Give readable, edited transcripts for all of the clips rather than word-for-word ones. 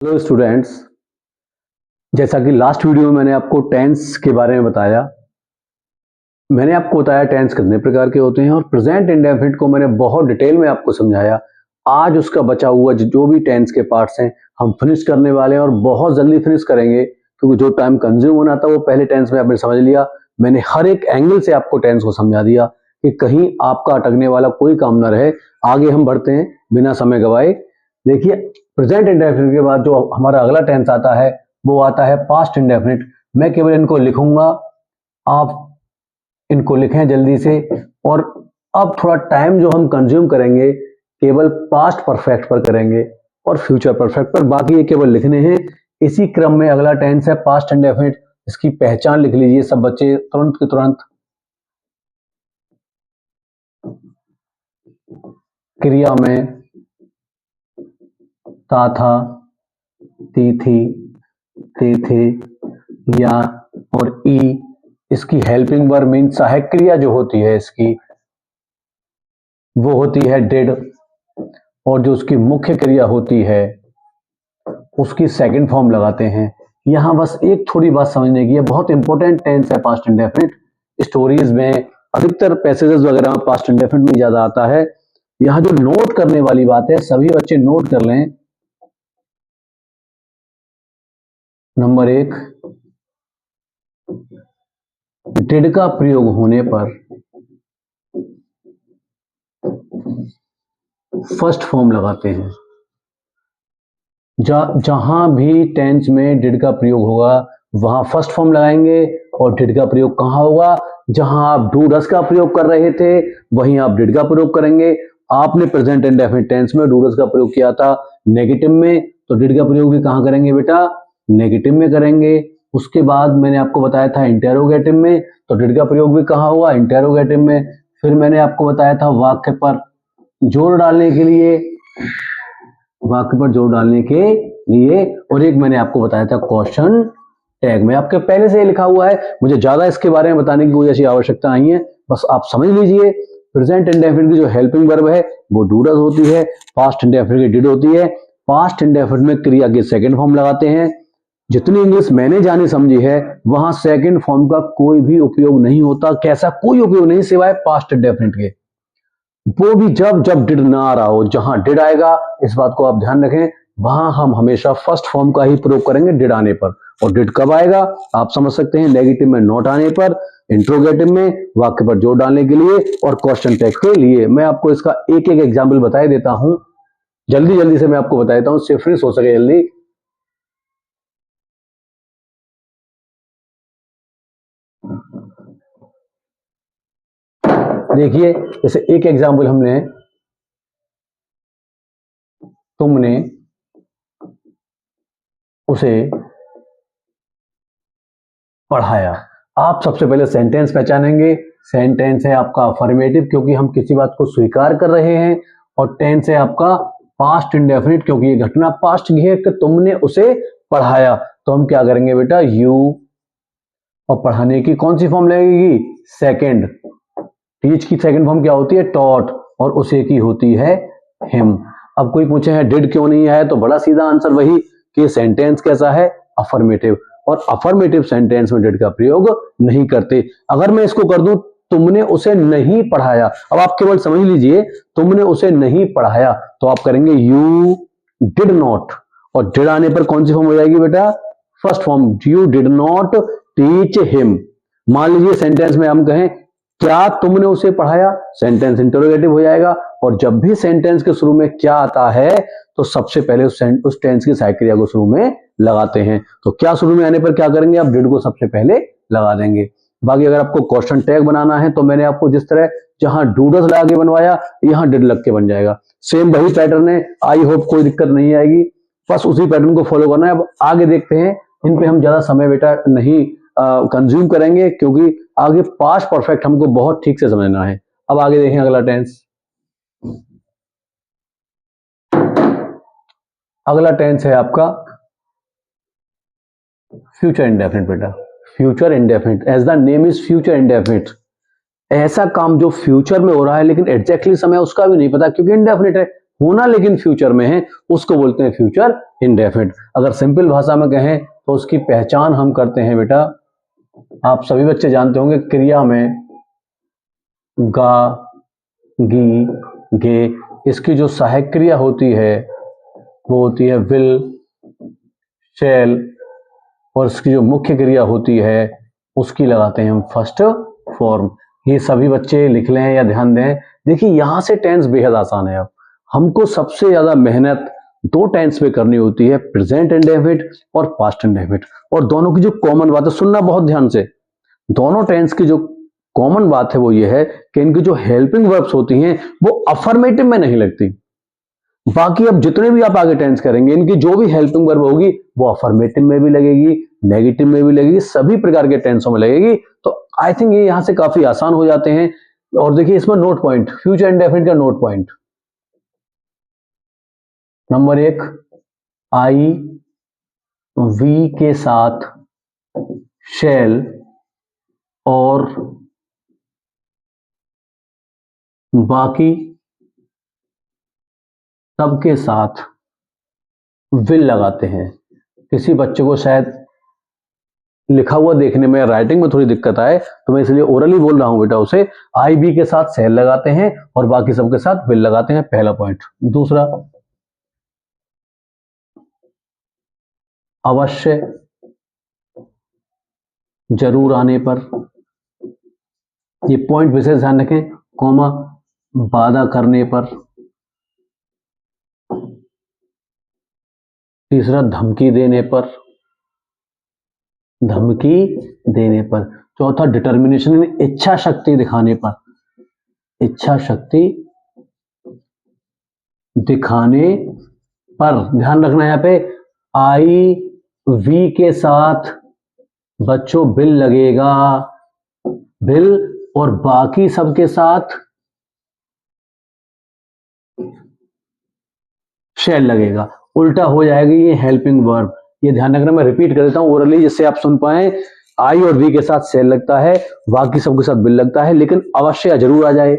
Hello students, जैसा कि last video में मैंने आपको टेंस के बारे में बताया। मैंने आपको बताया टेंस कितने प्रकार के होते हैं और प्रेजेंट इंडेफिनिट को मैंने बहुत डिटेल में आपको समझाया। आज उसका बचा हुआ जो भी टेंस के पार्ट्स हैं हम फिनिश करने वाले हैं और बहुत जल्दी फिनिश करेंगे, क्योंकि जो टाइम कंज्यूम होना था वो पहले टेंस में आपने समझ लिया। मैंने हर एक एंगल से आपको टेंस को समझा दिया कि कहीं आपका अटकने वाला कोई काम ना रहे। आगे हम बढ़ते हैं बिना समय गवाए। देखिए, प्रेजेंट इंडेफिनिट के बाद जो हमारा अगला टेंस आता है वो आता है पास्ट इंडेफिनिट। मैं केवल इनको लिखूंगा, आप इनको लिखें जल्दी से। और अब थोड़ा टाइम जो हम कंज्यूम करेंगे केवल पास्ट परफेक्ट पर करेंगे और फ्यूचर परफेक्ट पर, बाकी ये केवल लिखने हैं। इसी क्रम में अगला टेंस है पास्ट इंडेफिनिट। इसकी पहचान लिख लीजिए सब बच्चे तुरंत के तुरंत। क्रिया में था था, थी थी, थे, या और ई, इसकी हेल्पिंग वर्ब मीन सहायक क्रिया जो होती है इसकी वो होती है डिड, और जो उसकी मुख्य क्रिया होती है उसकी सेकंड फॉर्म लगाते हैं। यहां बस एक थोड़ी बात समझने की है, बहुत इंपॉर्टेंट टेंस है पास्ट इंडेफिनिट। स्टोरीज में अधिकतर पैसेजेस वगैरह में पास्ट इंडेफिनिट में ज्यादा आता है। यहां जो नोट करने वाली बात है, सभी बच्चे नोट कर लें। नंबर 1, डिड का प्रयोग होने पर फर्स्ट फॉर्म लगाते हैं। जहां भी टेंस में डिड का प्रयोग होगा वहां फर्स्ट फॉर्म लगाएंगे। और डिड का प्रयोग कहां होगा? जहां आप डू डस का प्रयोग कर रहे थे वहीं आप डिड का प्रयोग करेंगे। आपने प्रेजेंट इंडेफिनिट टेंस में डू डस का प्रयोग किया था नेगेटिव में, तो डिड का प्रयोग भी कहां करेंगे बेटा? नेगेटिव में करेंगे। उसके बाद मैंने आपको बताया था इंटेरोगेटिव में, तो डिड का प्रयोग भी कहां होगा? इंटेरोगेटिव में। फिर मैंने आपको बताया था वाक्य पर जोर डालने के लिए, वाक्य पर जोर डालने के लिए। और एक मैंने आपको बताया था क्वेश्चन टैग में। आपके पहले से लिखा हुआ है, मुझे ज्यादा इसके बारे में बताने की कोई ऐसी आवश्यकता नहीं है, बस आप समझ लीजिए। प्रेजेंट इंडेफिनिट की जो हेल्पिंग वर्ब है वो डू डज होती है, पास्ट इंडेफिनिट की डिड होती है। पास्ट इंडेफिनिट में क्रिया की सेकंड फॉर्म लगाते हैं। जितनी इंग्लिश मैंने जानी समझी है वहां सेकंड फॉर्म का कोई भी उपयोग नहीं होता। कैसा कोई उपयोग नहीं सिवाय पास्ट इंडेफिनिट के, वो भी जब जब डिड ना आ रहा हो। जहां डिड आएगा इस बात को आप ध्यान रखें, वहां हम हमेशा फर्स्ट फॉर्म का ही प्रयोग करेंगे डिड आने पर। और डिड कब आएगा आप समझ सकते हैं? नेगेटिव में नॉट आने पर, इंट्रोगेटिव में वाक्य पर जोर डालने के लिए, और क्वेश्चन टैग के लिए। मैं आपको इसका एक एक एग्जाम्पल बताए देता हूं, जल्दी जल्दी से मैं आपको बता देता हूं, इससे फिनिश हो सके जल्दी। देखिए, जैसे एक एग्जाम्पल हमने, तुमने उसे पढ़ाया। आप सबसे पहले सेंटेंस पहचानेंगे। सेंटेंस है आपका अफर्मेटिव क्योंकि हम किसी बात को स्वीकार कर रहे हैं, और टेंस है आपका पास्ट इंडेफिनिट क्योंकि ये घटना पास्ट की है कि तुमने उसे पढ़ाया। तो हम क्या करेंगे बेटा? यू, और पढ़ाने की कौन सी फॉर्म लगेगी? सेकंड। टीच की सेकंड फॉर्म क्या होती है? टॉट, और उसे की होती है हिम। अब कोई पूछे है डिड क्यों नहीं आया, तो बड़ा सीधा आंसर वही कि सेंटेंस कैसा है? अफर्मेटिव, और अफर्मेटिव सेंटेंस में डिड का प्रयोग नहीं करते। अगर मैं इसको कर दूं तुमने उसे नहीं पढ़ाया, अब आप केवल समझ लीजिए तुमने उसे नहीं पढ़ाया, तो आप करेंगे यू डिड नॉट, और डिड आने पर कौन सी फॉर्म हो जाएगी बेटा? First form, you did not teach him. मान लीजिए सेंटेंस में हम कहें क्या तुमने उसे पढ़ाया, सेंटेंस इंटरोगेटिव हो जाएगा। और जब भी सेंटेंस के शुरू में क्या आता है तो सबसे पहले उस टेंस की सहायक क्रिया को शुरू में लगाते हैं। तो क्या शुरू में आने पर क्या करेंगे? आप डिड को सबसे पहले लगा देंगे। बाकी अगर आपको क्वेश्चन टैग बनाना है तो मैंने आपको जिस तरह जहां डूडस लगा के बनवाया यहां डिड लग के बन जाएगा। सेम वही पैटर्न है, आई होप कोई दिक्कत नहीं आएगी, बस उसी पैटर्न को फॉलो करना है। अब आगे देखते हैं, इन पे हम ज्यादा समय बेटा नहीं कंज्यूम करेंगे क्योंकि आगे पास्ट परफेक्ट हमको बहुत ठीक से समझना है। अब आगे देखें अगला टेंस। अगला टेंस है आपका फ्यूचर इंडेफिनिट बेटा। Future indefinite, as the name is future indefinite. ऐसा काम जो फ्यूचर में हो रहा है लेकिन एग्जैक्टली समय उसका भी नहीं पता क्योंकि इंडेफिनिट है, होना लेकिन फ्यूचर में है, उसको बोलते हैं फ्यूचर इंडेफिनिट। अगर सिंपल भाषा में कहें तो उसकी पहचान हम करते हैं बेटा, आप सभी बच्चे जानते होंगे, क्रिया में गा, गी, गे, इसकी जो सहायक क्रिया होती है वो होती है विल, शैल, और इसकी जो मुख्य क्रिया होती है उसकी लगाते हैं हम फर्स्ट फॉर्म। ये सभी बच्चे लिख लें या ध्यान दें। देखिए यहां से टेंस बेहद आसान है। अब हमको सबसे ज्यादा मेहनत दो टेंस पे करनी होती है, प्रेजेंट इंडेफिनिट और पास्ट इंडेफिनिट। और दोनों की जो कॉमन बात है, सुनना बहुत ध्यान से, दोनों टेंस की जो कॉमन बात है वो ये है कि इनकी जो हेल्पिंग वर्ब्स होती हैं वो अफर्मेटिव में नहीं लगती। बाकी अब जितने भी आप आगे टेंस करेंगे, इनकी जो भी हेल्पिंग वर्ब होगी वो अफर्मेटिव में भी लगेगी, नेगेटिव में भी लगेगी, सभी प्रकार के टेंसों में लगेगी। तो आई थिंक ये यहां से काफी आसान हो जाते हैं। और देखिए इसमें नोट पॉइंट, फ्यूचर इंडेफिनिट का note point number 1, I we के साथ शैल और बाकी सबके साथ विल लगाते हैं। किसी बच्चे को शायद लिखा हुआ देखने में, राइटिंग में थोड़ी दिक्कत आए तो मैं इसलिए ओरली बोल रहा हूं बेटा, उसे आई बी के साथ शैल लगाते हैं और बाकी सबके साथ विल लगाते हैं, पहला पॉइंट। दूसरा, अवश्य, जरूर आने पर, ये पॉइंट विशेष ध्यान रखें, कॉमा, वादा करने पर। तीसरा, धमकी देने पर, धमकी देने पर। चौथा, डिटर्मिनेशन, इच्छा शक्ति दिखाने पर, इच्छा शक्ति दिखाने पर। ध्यान रखना यहां पे आई वी के साथ बच्चों बिल लगेगा, बिल, और बाकी सबके साथ शैल लगेगा। उल्टा हो जाएगी ये हेल्पिंग वर्ब। ये ध्यान रखना, मैं रिपीट कर देता हूं ओरली जिससे आप सुन पाए। आई और वी के साथ शैल लगता है, बाकी सबके साथ बिल लगता है, लेकिन अवश्य या जरूर आ जाए,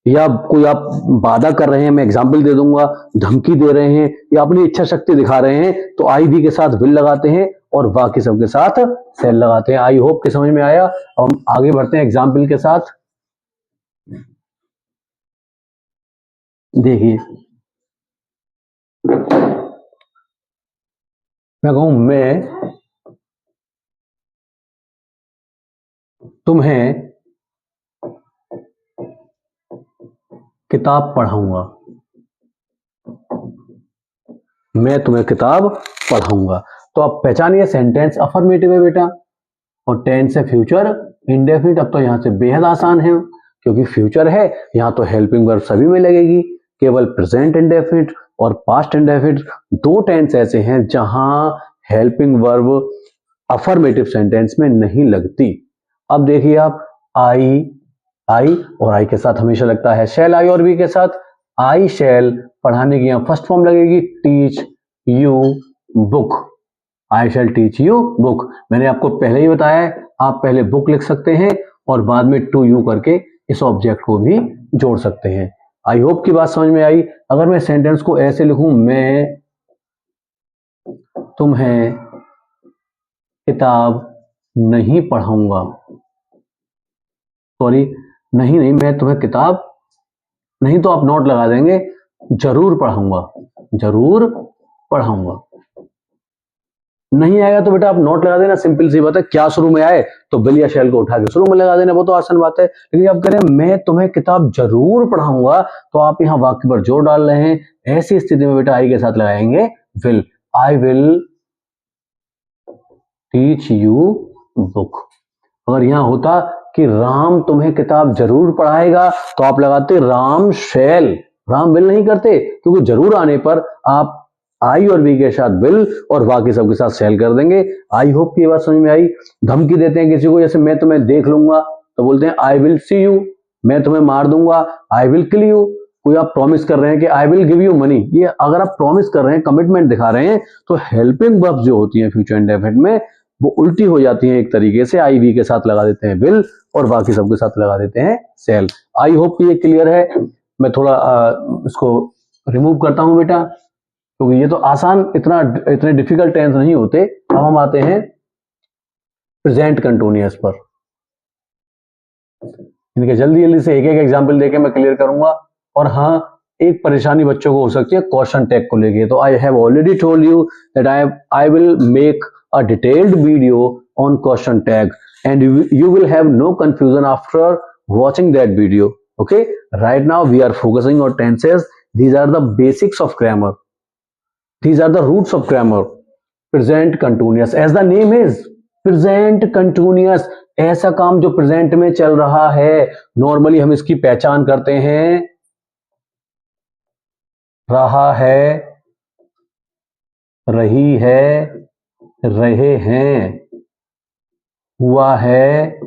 या कोई आप वादा कर रहे हैं, मैं एग्जाम्पल दे दूंगा, धमकी दे रहे हैं या अपनी इच्छा शक्ति दिखा रहे हैं, तो आई बी के साथ विल लगाते हैं और बाकी सबके साथ सेल लगाते हैं। आई होप कि समझ में आया। अब हम आगे बढ़ते हैं एग्जाम्पल के साथ। देखिए मैं कहूं, मैं तुम्हें किताब पढ़ाऊंगा, मैं तुम्हें किताब पढ़ाऊंगा। तो आप पहचानिए, सेंटेंस अफर्मेटिव है बेटा और टेंस है फ्यूचर इंडेफिनिट। अब तो यहां से बेहद आसान है क्योंकि फ्यूचर है, यहां तो हेल्पिंग वर्ब सभी में लगेगी। केवल प्रेजेंट इंडेफिनिट और पास्ट इंडेफिनिट दो टेंस ऐसे हैं जहां हेल्पिंग वर्ब अफर्मेटिव सेंटेंस में नहीं लगती। अब देखिए आप, आई, आई और आई के साथ हमेशा लगता है शैल, आई और वी के साथ आई शैल, पढ़ाने की यहां फर्स्ट फॉर्म लगेगी teach you book, I shall teach you book. मैंने आपको पहले ही बताया है, आप पहले बुक लिख सकते हैं और बाद में टू यू करके इस ऑब्जेक्ट को भी जोड़ सकते हैं। आई होप की बात समझ में आई। अगर मैं सेंटेंस को ऐसे लिखूं, मैं तुम्हें किताब नहीं पढ़ाऊंगा, सॉरी नहीं नहीं, मैं तुम्हें किताब नहीं, तो आप नोट लगा देंगे, जरूर पढ़ाऊंगा, जरूर पढ़ाऊंगा। नहीं आएगा तो बेटा आप नोट लगा देना, सिंपल सी बात है। क्या शुरू में आए तो बिल या शैल को उठा के शुरू में लगा देना, वो तो आसान बात है। लेकिन आप कह रहे हैं मैं तुम्हें किताब जरूर पढ़ाऊंगा, तो आप यहाँ वाक्य पर जोर डाल रहे हैं। ऐसी स्थिति में बेटा आई के साथ लगाएंगे will, I will teach you book. अगर यहां होता कि राम तुम्हें किताब जरूर पढ़ाएगा, तो आप लगाते राम शैल, राम विल नहीं करते, क्योंकि जरूर आने पर आप आई और वी के साथ विल और बाकी सबके साथ शैल कर देंगे। आई होप की बात समझ में आई। धमकी देते हैं किसी को, जैसे मैं तुम्हें देख लूंगा तो बोलते हैं आई विल सी यू, मैं तुम्हें मार दूंगा आई विल किल यू। कोई आप प्रॉमिस कर रहे हैं कि I will give you money, ये अगर आप प्रॉमिस कर रहे हैं, कमिटमेंट दिखा रहे हैं, तो हेल्पिंग वर्ब्स जो होती हैं फ्यूचर इंडेफिनिट में वो उल्टी हो जाती हैं एक तरीके से। आई वी के साथ लगा देते हैं विल और बाकी सबके साथ लगा देते हैं सेल। आई होप कि ये क्लियर है। मैं थोड़ा इसको रिमूव करता हूं बेटा, क्योंकि ये तो आसान, इतने डिफिकल्ट टेंस नहीं होते। अब हम आते हैं प्रेजेंट कंटिन्यूअस पर। इनके जल्दी जल्दी से एक एक एग्जाम्पल देके मैं क्लियर करूंगा। और हाँ, एक परेशानी बच्चों को हो सकती है क्वेश्चन टैग को लेके। तो I have already told you that I will make a detailed video on question tag and you will have no confusion after watching that video. Okay, right now we are focusing on tenses. These are the basics of grammar. These are the roots of grammar. Present continuous, as the name is, present continuous, ऐसा काम जो present में चल रहा है। Normally हम इसकी पहचान करते हैं, रहा है, रही है, रहे हैं, हुआ है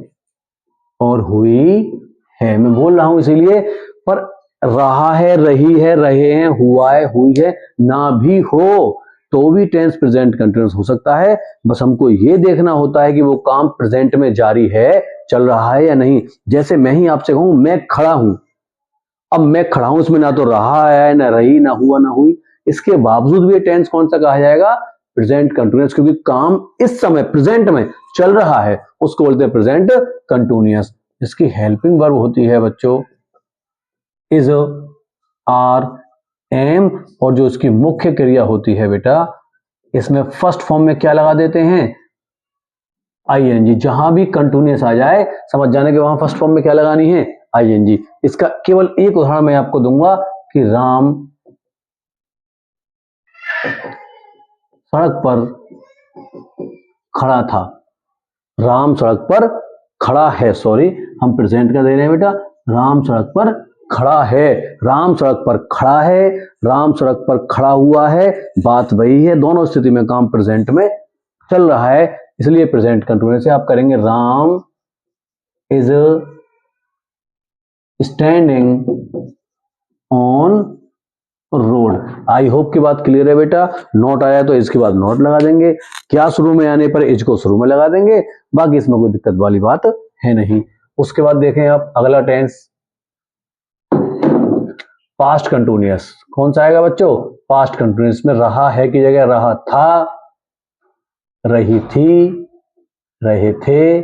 और हुई है। मैं बोल रहा हूं इसीलिए, पर रहा है, रही है, रहे हैं, हुआ है, हुई है ना भी हो तो भी टेंस प्रेजेंट कंटिन्यूअस हो सकता है। बस हमको ये देखना होता है कि वो काम प्रेजेंट में जारी है, चल रहा है या नहीं। जैसे मैं ही आपसे कहूं मैं खड़ा हूं, अब मैं खड़ा हूं, इसमें ना तो रहा है, ना रही, ना हुआ, ना हुई, इसके बावजूद भी टेंस कौन सा कहा जाएगा? प्रेजेंट कंटिन्यूअस, क्योंकि काम इस समय प्रेजेंट में चल रहा है, उसको बोलते हैं प्रेजेंट कंटिन्यूअस। इसकी हेल्पिंग वर्ब होती है बच्चों इज, आर, एम, और जो इसकी मुख्य क्रिया होती है बेटा, इसमें फर्स्ट फॉर्म में क्या लगा देते हैं? आईएनजी। जहां भी कंटिन्यूअस आ जाए समझ जाने के वहां फर्स्ट फॉर्म में क्या लगानी है? आईएनजी। इसका केवल एक उदाहरण मैं आपको दूंगा कि राम सड़क पर खड़ा था। राम सड़क पर खड़ा है, सॉरी हम प्रेजेंट का दे रहे हैं बेटा, राम सड़क पर खड़ा है, राम सड़क पर खड़ा है, राम सड़क पर खड़ा हुआ है, बात वही है, दोनों स्थिति में काम प्रेजेंट में चल रहा है, इसलिए प्रेजेंट कंटिन्यूअस से आप करेंगे Ram is standing on road. I hope की बात क्लियर है बेटा। नोट आया तो इसके बाद नोट लगा देंगे, क्या शुरू में आने पर इज को शुरू में लगा देंगे, बाकी इसमें कोई दिक्कत वाली बात है नहीं। उसके बाद देखें आप अगला टेंस पास्ट कंटिन्यूअस। कौन सा आएगा बच्चों? पास्ट कंटिन्यूअस में रहा है की जगह रहा था, रही थी, रहे थे,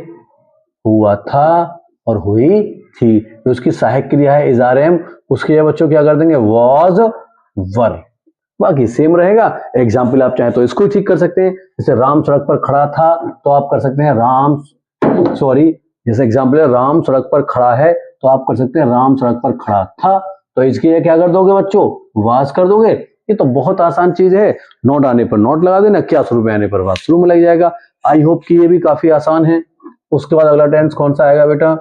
हुआ था और हुई थी। तो उसकी सहायक क्रिया है इज, आर, एम, उसकी जगह बच्चों क्या कर देंगे? वॉज, वर। बाकी सेम रहेगा। एग्जाम्पल आप चाहें तो इसको ठीक कर सकते हैं, जैसे राम सड़क पर खड़ा था तो आप कर सकते हैं राम, सॉरी जैसे एग्जाम्पल है राम सड़क पर खड़ा है तो आप कर सकते हैं राम सड़क पर खड़ा था। तो इसकी जगह क्या कर दोगे बच्चों? वाज कर दोगे। ये तो बहुत आसान चीज है, नोट आने पर नोट लगा देना, क्या शुरू में आने पर वाज शुरू में लग जाएगा। आई होप कि ये भी काफी आसान है। उसके बाद अगला टेंस कौन सा आएगा बेटा?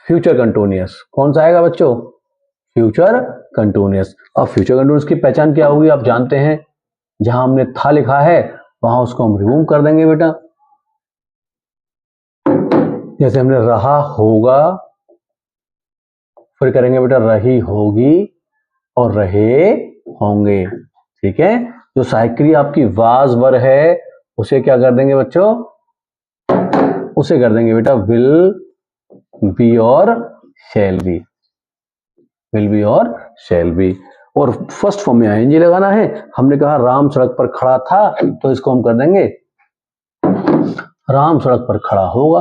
Future continuous. कौन सा आएगा बच्चों? Future continuous. अब फ्यूचर कंटिन्यूअस की पहचान क्या होगी आप जानते हैं, जहां हमने था लिखा है वहां उसको हम रिमूव कर देंगे बेटा। जैसे हमने रहा होगा, फिर करेंगे बेटा रही होगी और रहे होंगे। ठीक है, जो सहायक क्रिया आपकी वाज, वर है उसे क्या कर देंगे बच्चों? उसे कर देंगे बेटा विल, बी और शैल बी, विल बी और शैल बी। और फर्स्ट फॉर्म में आईएनजी लगाना है। हमने कहा राम सड़क पर खड़ा था तो इसको हम कर देंगे राम सड़क पर खड़ा होगा,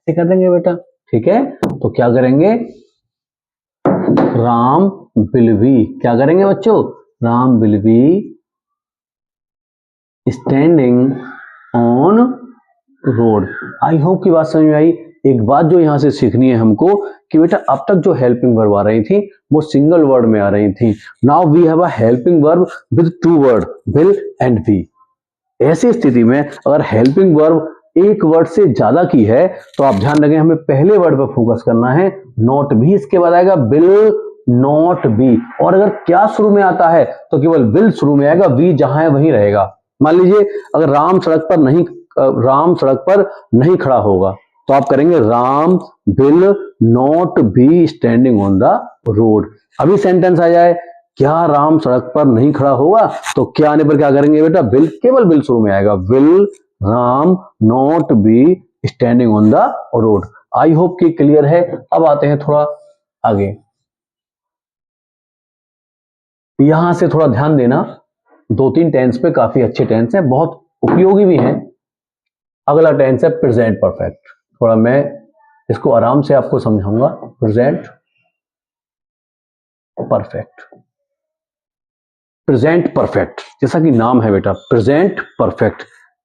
ऐसे कर देंगे बेटा। ठीक है, तो क्या करेंगे? राम विल बी, क्या करेंगे बच्चों? Ram will be standing on road. I hope की बात समझ में आई। एक बात जो यहां से सीखनी है हमको कि बेटा अब तक जो हेल्पिंग वर्ब आ रही थी वो सिंगल वर्ड में आ रही थी। Now we have a helping verb with two word, will and be. ऐसी स्थिति में अगर हेल्पिंग वर्ब एक वर्ड से ज्यादा की है तो आप ध्यान रखें हमें पहले वर्ड पर फोकस करना है। नॉट भी इसके बाद आएगा, विल नॉट बी। और अगर क्या शुरू में आता है तो केवल विल शुरू में आएगा, बी जहां है वहीं रहेगा। मान लीजिए अगर राम सड़क पर नहीं खड़ा होगा तो आप करेंगे Ram will not be standing on the road. अभी सेंटेंस आ जाए क्या राम सड़क पर नहीं खड़ा होगा तो क्या आने पर क्या करेंगे बेटा? विल, केवल विल शुरू में आएगा, will Ram not be standing on the road. I hope कि क्लियर है। अब आते हैं थोड़ा आगे। यहां से थोड़ा ध्यान देना, 2-3 टेंस पे काफी अच्छे टेंस हैं, बहुत उपयोगी भी हैं। अगला टेंस है प्रेजेंट परफेक्ट। थोड़ा मैं इसको आराम से आपको समझाऊंगा। प्रेजेंट परफेक्ट, प्रेजेंट परफेक्ट जैसा कि नाम है बेटा, प्रेजेंट परफेक्ट,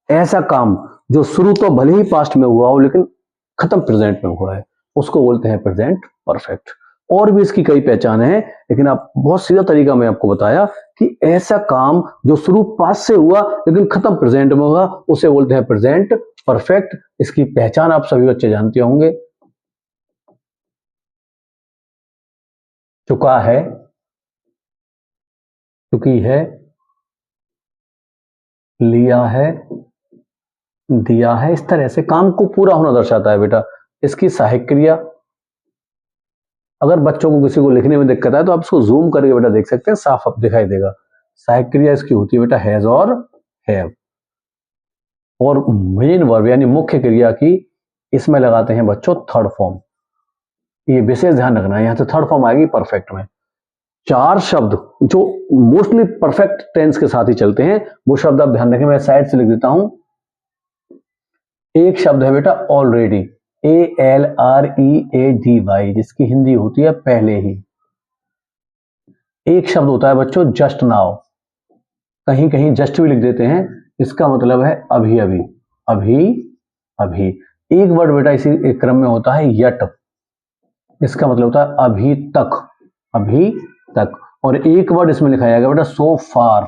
ऐसा काम जो शुरू तो भले ही पास्ट में हुआ हो लेकिन खत्म प्रेजेंट में हुआ है, उसको बोलते हैं प्रेजेंट परफेक्ट। और भी इसकी कई पहचान है, लेकिन आप बहुत सीधा तरीका मैं आपको बताया कि ऐसा काम जो शुरू पास्ट से हुआ लेकिन खत्म प्रेजेंट में होगा, उसे बोलते हैं प्रेजेंट परफेक्ट। इसकी पहचान आप सभी बच्चे जानते होंगे। चुका है, चुकी है, लिया है, दिया है, इस तरह से काम को पूरा होना दर्शाता है बेटा। इसकी सहायक क्रिया, अगर बच्चों को किसी को लिखने में दिक्कत है तो आप इसको जूम करके बेटा देख सकते हैं, साफ अब दिखाई देगा। सहायक क्रिया इसकी होती है बेटा हैज और हैव। और मेन वर्ब यानी मुख्य क्रिया की इसमें लगाते हैं बच्चों थर्ड फॉर्म। ये विशेष ध्यान रखना है, यहां से थर्ड फॉर्म आएगी परफेक्ट में। 4 शब्द जो मोस्टली परफेक्ट टेंस के साथ ही चलते हैं, वो शब्द आप ध्यान रखें, मैं साइड से लिख देता हूं। एक शब्द है बेटा ऑलरेडी, ALREADY, जिसकी हिंदी होती है पहले ही। एक शब्द होता है बच्चों जस्ट नाउ, कहीं कहीं जस्ट भी लिख देते हैं, इसका मतलब है अभी अभी, अभी अभी। एक वर्ड बेटा इसी एक क्रम में होता है यट, इसका मतलब होता है अभी तक, अभी तक। और एक वर्ड इसमें लिखा जाएगा बेटा सो फार,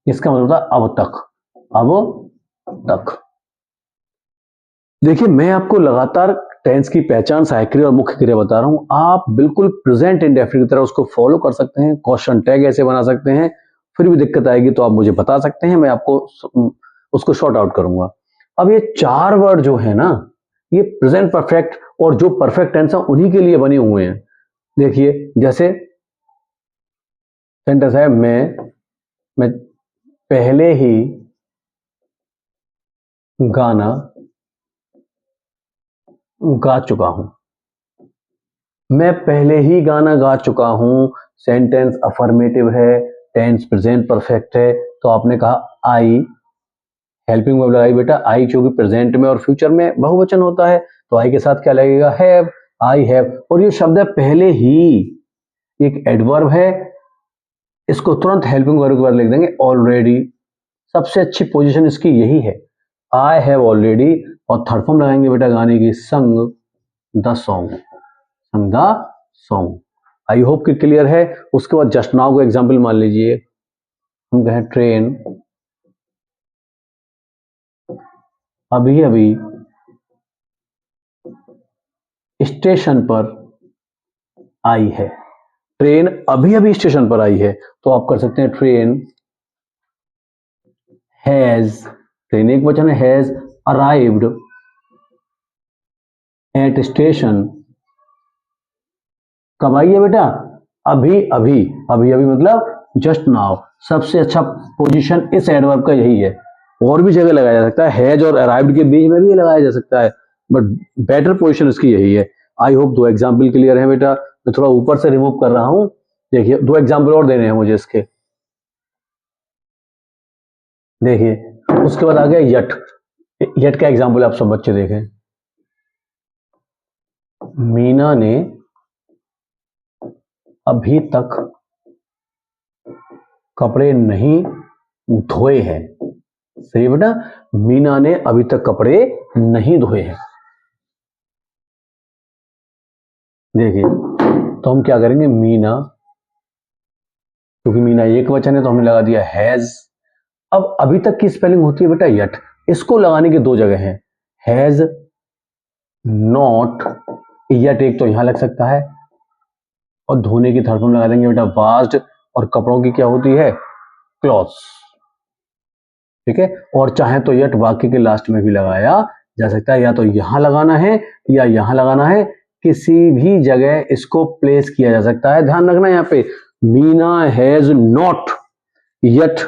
इसका मतलब होता है अब तक, अब तक। देखिए मैं आपको लगातार टेंस की पहचान, सहायक क्रिया और मुख्य क्रिया बता रहा हूं, आप बिल्कुल प्रेजेंट इंडेफिनिट की तरह उसको फॉलो कर सकते हैं। क्वेश्चन टैग ऐसे बना सकते हैं, फिर भी दिक्कत आएगी तो आप मुझे बता सकते हैं, मैं आपको उसको शॉर्ट आउट करूंगा। अब ये 4 वर्ड जो है ना, ये प्रेजेंट परफेक्ट और जो परफेक्ट टेंस है उन्हीं के लिए बने हुए हैं। देखिए जैसे सेंटेंस है मैं पहले ही गाना गा चुका हूं, मैं पहले ही गाना गा चुका हूं। सेंटेंस अफर्मेटिव है, टेंस प्रेजेंट परफेक्ट है, तो आपने कहा आई, हेल्पिंग वर्ब लगाई बेटा आई, क्योंकि प्रेजेंट में और फ्यूचर में बहुवचन होता है, तो आई के साथ क्या लगेगा हैव, आई हैव। और ये शब्द है पहले ही, एक एडवर्ब है, इसको तुरंत हेल्पिंग वर्ब के बाद लिख देंगे ऑलरेडी। सबसे अच्छी पोजीशन इसकी यही है, आई हैव ऑलरेडी, और थर्ड फॉर्म लगाएंगे बेटा गाने की, संग द सॉन्ग, संग द सॉन्ग। आई होप कि क्लियर है। उसके बाद जस्ट नाउ को एग्जांपल मान लीजिए, हम कहें ट्रेन अभी अभी स्टेशन पर आई है, ट्रेन अभी अभी स्टेशन पर आई है, तो आप कर सकते हैं ट्रेन हैज, ट्रेन एक वचन है, हैज अराइव्ड एट स्टेशन, कब आई है बेटा अभी अभी, अभी अभी मतलब जस्ट नाउ। सबसे अच्छा पोजीशन इस एडवर्ब का यही है, और भी जगह लगाया जा सकता है, हैज और अराइव्ड के बीच में भी लगाया जा सकता है, बट बेटर पोजीशन इसकी यही है। आई होप 2 एग्जाम्पल क्लियर है बेटा। मैं थोड़ा ऊपर से रिमूव कर रहा हूं, देखिए 2 एग्जाम्पल और देने हैं मुझे इसके। देखिए उसके बाद आ गया यट, यट का एग्जाम्पल आप सब बच्चे देखें। मीना ने अभी तक कपड़े नहीं धोए हैं, सही है बेटा, मीना ने अभी तक कपड़े नहीं धोए हैं। देखिए तो हम क्या करेंगे, मीना, क्योंकि मीना एक वचन है तो हमने लगा दिया हैज। अब अभी तक की स्पेलिंग होती है बेटा यट, इसको लगाने की 2 जगह हैं, हैज नॉट, यट एक तो यहां लग सकता है, और धोने की थर्ड फॉर्म लगा देंगे बेटा वास्ड, और कपड़ों की क्या होती है क्लॉथ्स, ठीक है। और चाहे तो यट वाक्य के लास्ट में भी लगाया जा सकता है, या तो यहां लगाना है या यहां लगाना है, किसी भी जगह इसको प्लेस किया जा सकता है। ध्यान रखना यहां पे, Meena has not yet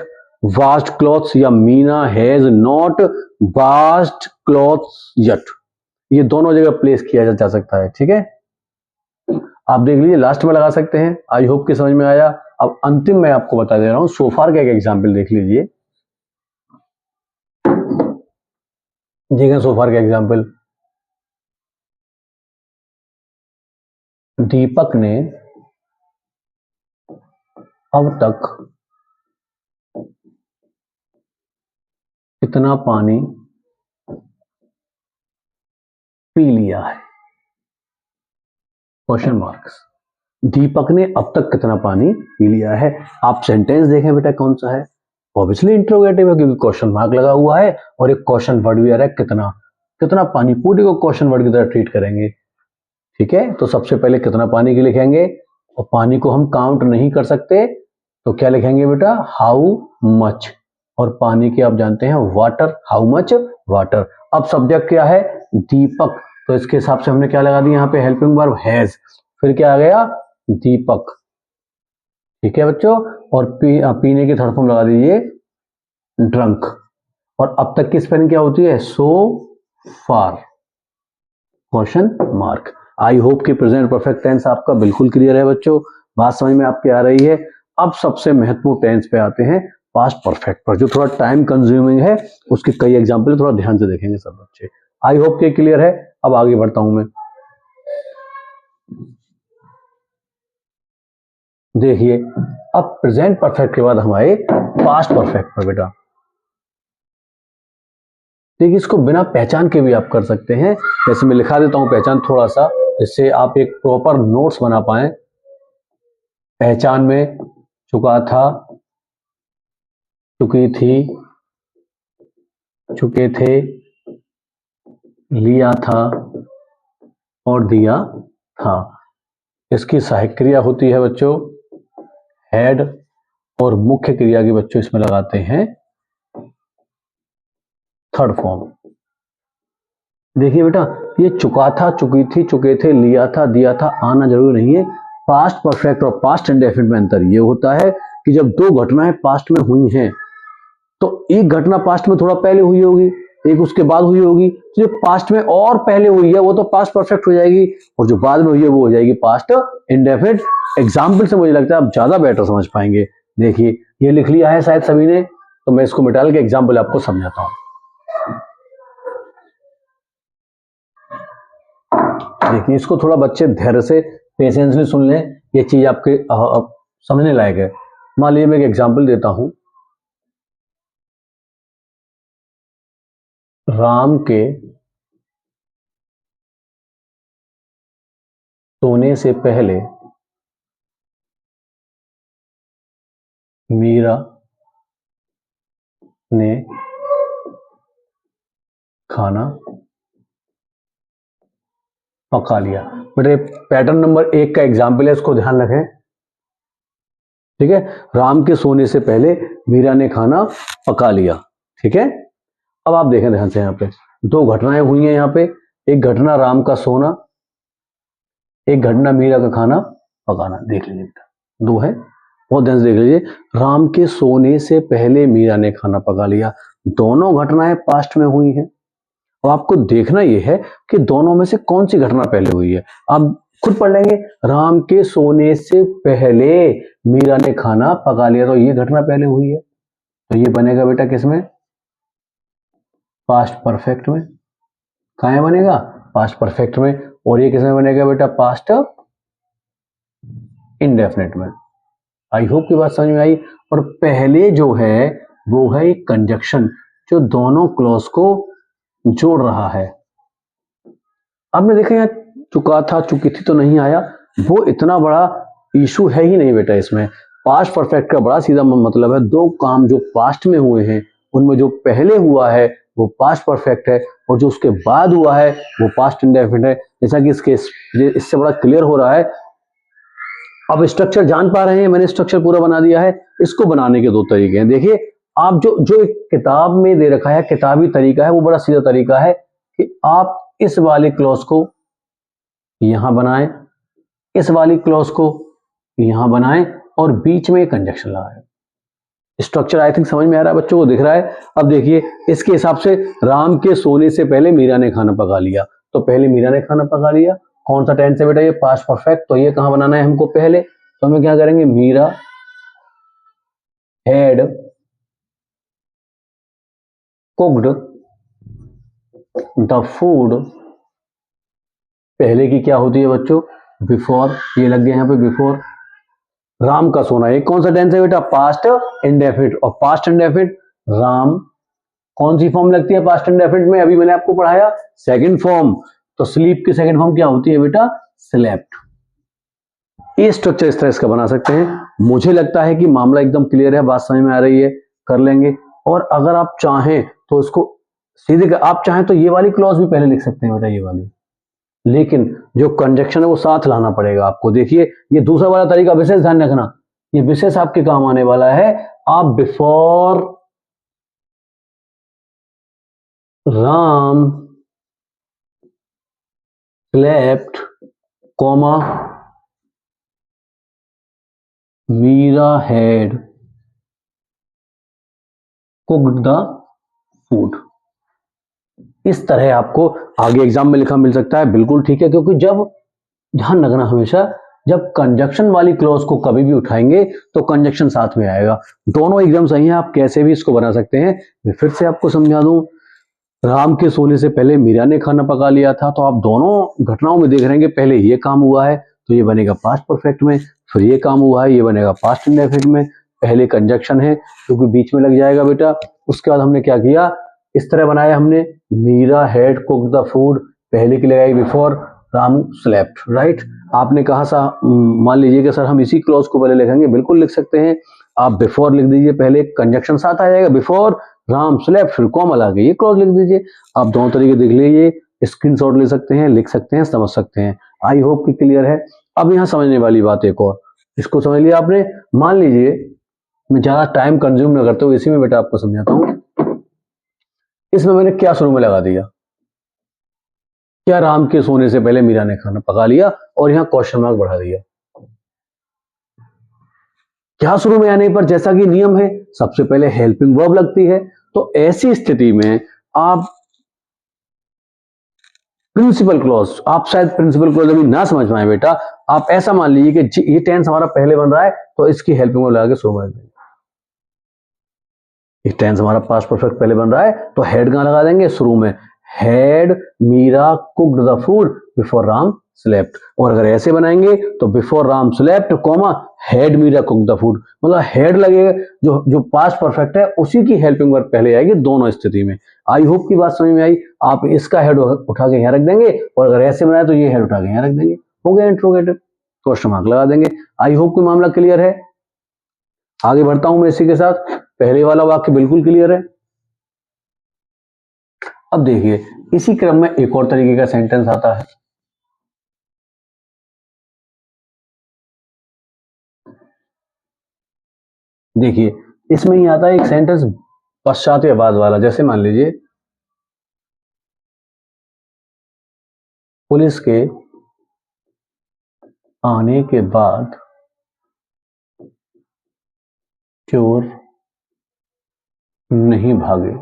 washed clothes, या Meena has not washed clothes yet, ये दोनों जगह प्लेस किया जा सकता है, ठीक है। आप देख लीजिए लास्ट में लगा सकते हैं। आई होप कि समझ में आया। अब अंतिम मैं आपको बता दे रहा हूं, सोफार का एक एग्जाम्पल देख लीजिए। देखिए सोफार का एग्जाम्पल, दीपक ने अब तक कितना पानी पी लिया है, क्वेश्चन मार्क्स। दीपक ने अब तक कितना पानी पी लिया है। आप सेंटेंस देखें बेटा कौन सा है, ऑब्वियसली इंट्रोगेटिव है क्योंकि क्वेश्चन मार्क लगा हुआ है और एक क्वेश्चन वर्ड भी आ रहा है कितना। कितना पानी, पूरी को क्वेश्चन वर्ड की तरह ट्रीट करेंगे, ठीक है। तो सबसे पहले कितना पानी की लिखेंगे, और पानी को हम काउंट नहीं कर सकते तो क्या लिखेंगे बेटा, हाउ मच। और पानी के आप जानते हैं वाटर, हाउ मच वाटर। अब सब्जेक्ट क्या है, दीपक, तो इसके हिसाब से हमने क्या लगा दिया यहाँ पे, हेल्पिंग वर्ब हैज, फिर क्या आ गया, दीपक, ठीक है बच्चों। और पीने की थर्ड फॉर्म लगा दीजिए ड्रंक। और अब तक की स्पेलिंग क्या होती है, सो फार, क्वेश्चन मार्क। आई होप कि प्रेजेंट परफेक्ट टेंस आपका बिल्कुल क्लियर है बच्चों, बात समझ में आपके आ रही है। अब सबसे महत्वपूर्ण टेंस पे आते हैं, पास्ट परफेक्ट पर, जो थोड़ा टाइम कंज्यूमिंग है, उसके कई एग्जांपल थोड़ा ध्यान से देखेंगे सब बच्चे। आई होप कि क्लियर है। अब आगे बढ़ता हूं मैं, देखिए अब प्रेजेंट परफेक्ट के बाद हम आए पास्ट परफेक्ट पर बेटा। देखिए इसको बिना पहचान के भी आप कर सकते हैं, जैसे मैं लिखा देता हूं पहचान थोड़ा सा, जिससे आप एक प्रॉपर नोट्स बना पाए। पहचान में चुका था, चुकी थी, चुके थे, लिया था और दिया था। इसकी सहायक क्रिया होती है बच्चों हैड, और मुख्य क्रिया की बच्चों इसमें लगाते हैं थर्ड फॉर्म। देखिए बेटा ये चुका था, चुकी थी, चुके थे, लिया था, दिया था आना जरूरी नहीं है। पास्ट परफेक्ट और पास्ट इंडेफिनिट में अंतर ये होता है कि जब दो घटनाएं पास्ट में हुई हैं तो एक घटना पास्ट में थोड़ा पहले हुई होगी, एक उसके बाद हुई होगी, तो जो पास्ट में और पहले हुई है वो तो पास्ट परफेक्ट हो जाएगी, और जो बाद में हुई है वो हो जाएगी पास्ट इंडेफिनिट। एग्जाम्पल से मुझे लगता है आप ज्यादा बेटर समझ पाएंगे। देखिए ये लिख लिया है शायद सभी ने, तो मैं इसको मिटा के एग्जाम्पल आपको समझाता हूं। देखिए इसको थोड़ा बच्चे धैर्य से पेशेंसली सुन लें, ये चीज आपके समझने लायक है। मान लीजिए मैं एक एग्जाम्पल देता हूं, राम के सोने से पहले मीरा ने खाना पका लिया। बेटे पैटर्न नंबर 1 का एग्जाम्पल है, इसको ध्यान रखें, ठीक है। राम के सोने से पहले मीरा ने खाना पका लिया, ठीक है। अब आप देखें ध्यान से, यहाँ पे दो घटनाएं हुई हैं। यहाँ पे एक घटना राम का सोना, एक घटना मीरा का खाना पकाना। देख लीजिए बेटा दो है, बहुत ध्यान से देख लीजिए। राम के सोने से पहले मीरा ने खाना पका लिया, दोनों घटनाएं पास्ट में हुई हैं। अब आपको देखना यह है कि दोनों में से कौन सी घटना पहले हुई है। आप खुद पढ़ लेंगे, राम के सोने से पहले मीरा ने खाना पका लिया, तो ये घटना पहले हुई है, तो ये बनेगा बेटा किसमें, पास्ट परफेक्ट में। कहाँ बनेगा, पास्ट परफेक्ट में। और ये किसमें बनेगा बेटा, पास्ट इंडेफिनिट में। आई होप की बात समझ में आई। और पहले जो है वो है एक कंजक्शन जो दोनों क्लॉज को जोड़ रहा है। आपने देखा यहाँ चुका था, चुकी थी तो नहीं आया, वो इतना बड़ा इशू है ही नहीं बेटा। इसमें पास्ट परफेक्ट का बड़ा सीधा मतलब है, दो काम जो पास्ट में हुए हैं उनमें जो पहले हुआ है वो पास्ट परफेक्ट है, और जो उसके बाद हुआ है वो पास्ट इंडेफिनिट है। जैसा कि इससे बड़ा क्लियर हो रहा है। अब स्ट्रक्चर जान पा रहे हैं, मैंने स्ट्रक्चर पूरा बना दिया है। इसको बनाने के दो तरीके हैं। देखिए आप जो एक किताब में दे रखा है, किताबी तरीका है, वो बड़ा सीधा तरीका है कि आप इस वाले क्लॉज को यहां बनाएं, इस वाली क्लॉज को यहां बनाएं और बीच में कंजक्शन लगाएं। स्ट्रक्चर आई थिंक समझ में आ रहा है बच्चों को, दिख रहा है। अब देखिए इसके हिसाब से राम के सोने से पहले मीरा ने खाना पका लिया, तो पहले मीरा ने खाना पका लिया, कौन सा टेंस है बेटा, ये पास्ट परफेक्ट। तो ये कहां बनाना है हमको पहले, तो हमें क्या करेंगे, Meera had cooked the food, पहले की क्या होती है बच्चों, बिफोर, ये लग गया यहाँ पे बिफोर। राम का सोना, ये कौन सा टेंस है बेटा, पास्ट इंडेफिनिट, और पास्ट इंडेफिनिट राम कौन सी फॉर्म लगती है पास्ट इंडेफिनिट में, अभी मैंने आपको पढ़ाया सेकंड फॉर्म। तो स्लीप की सेकंड फॉर्म क्या होती है बेटा, स्लेप्ट। ये स्ट्रक्चर इस तरह इसका बना सकते हैं। मुझे लगता है कि मामला एकदम क्लियर है, बात समझ में आ रही है, कर लेंगे। और अगर आप चाहें तो इसको सीधे, आप चाहें तो ये वाली क्लॉज भी पहले लिख सकते हैं बेटा, ये वाली, लेकिन जो कंजक्शन है वो साथ लाना पड़ेगा आपको। देखिए ये दूसरा वाला तरीका विशेष ध्यान रखना, ये विशेष आपके काम आने वाला है। आप before Ram slept comma Meera had cooked the food, इस तरह आपको आगे एग्जाम में लिखा मिल सकता है। बिल्कुल ठीक है, क्योंकि जब, ध्यान रखना हमेशा, जब कंजक्शन वाली क्लॉज को कभी भी उठाएंगे तो कंजक्शन साथ में आएगा। दोनों एकदम सही है, आप कैसे भी इसको बना सकते हैं। मैं फिर से आपको समझा दूं, राम के सोने से पहले मीरा ने खाना पका लिया था, तो आप दोनों घटनाओं में देख रहे हैं कि पहले ये काम हुआ है तो ये बनेगा पास्ट परफेक्ट में, फिर ये काम हुआ है ये बनेगा पास्ट इंडेफिनिट में। पहले कंजक्शन है क्योंकि बीच में लग जाएगा बेटा। उसके बाद हमने क्या किया, इस तरह बनाया हमने, Meera had cooked the food, पहले की लगाई बिफोर राम स्लेप्ट, राइट। आपने कहा सा, मान लीजिए कि सर हम इसी क्लॉज को पहले लिखेंगे, बिल्कुल लिख सकते हैं। आप बिफोर लिख दीजिए, पहले कंजक्शन साथ आ जाएगा, बिफोर राम स्लेप्ट, फिर कॉमा लगा ये क्लॉज लिख दीजिए। आप दोनों तरीके देख लीजिए, स्क्रीनशॉट ले सकते हैं, लिख सकते हैं, समझ सकते हैं। आई होप कि क्लियर है। अब यहाँ समझने वाली बात एक और, इसको समझ लिया आपने। मान लीजिए मैं ज्यादा टाइम कंज्यूम न करते हुए इसी में बेटा आपको समझाता हूँ। इसमें मैंने क्या शुरू में लगा दिया, क्या राम के सोने से पहले मीरा ने खाना पका लिया, और यहाँ क्वेश्चन मार्क बढ़ा दिया। क्या शुरू में आने पर जैसा कि नियम है सबसे पहले हेल्पिंग वर्ब लगती है, तो ऐसी स्थिति में आप प्रिंसिपल क्लॉज, आप शायद प्रिंसिपल क्लॉज अभी ना समझ पाए बेटा, आप ऐसा मान लीजिए कि ये टेंस हमारा पहले बन रहा है तो इसकी हेल्पिंग वर्ब लगा के शुरू में रख देंगे। ये टेंस हमारा पास्ट परफेक्ट पहले बन रहा है तो हेड कहां लगा देंगे, शुरू में। Had Meera cooked the food before Ram slept. और अगर ऐसे बनाएंगे तो before Ram slept comma had Meera cooked the food, मतलब हेड लगेगा, जो जो पास्ट परफेक्ट है उसी की हेल्पिंग वर्ब पहले आएगी दोनों स्थिति में। आई होप की बात समझ में आई। आप इसका हेड उठा के यहाँ रख देंगे, और अगर ऐसे बनाए तो ये हेड उठा के यहाँ रख देंगे, हो गया इंट्रोगेटिव, क्वेश्चन मार्क लगा देंगे। आई होप कि मामला क्लियर है। आगे बढ़ता हूं मैं इसी के साथ। पहले वाला वाक्य बिल्कुल क्लियर है। अब देखिए इसी क्रम में एक और तरीके का सेंटेंस आता है। देखिए इसमें ही आता है एक सेंटेंस पश्चात या बाद वाला। जैसे मान लीजिए पुलिस के आने के बाद चोर नहीं भागे।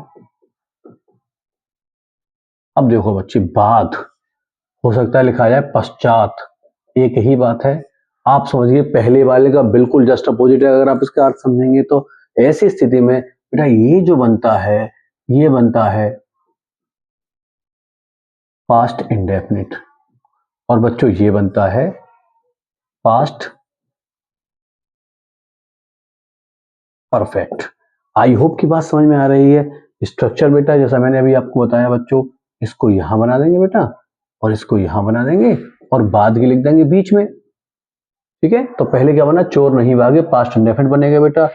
अब देखो बच्चे, बाद हो सकता है लिखा जाए पश्चात, एक ही बात है। आप समझिए पहले वाले का बिल्कुल जस्ट अपोजिट है अगर आप इसका अर्थ समझेंगे तो। ऐसी स्थिति में बेटा ये जो बनता है ये बनता है पास्ट इंडेफिनिट, और बच्चों ये बनता है पास्ट परफेक्ट। आई होप की बात समझ में आ रही है। स्ट्रक्चर बेटा जैसा मैंने अभी आपको बताया बच्चों, इसको यहां बना देंगे बेटा, और इसको यहां बना देंगे, और बाद की लिख देंगे बीच में, ठीक है। तो पहले क्या बना, चोर नहीं भागे, पास्ट इंडेफिनिट बनेगा बेटा।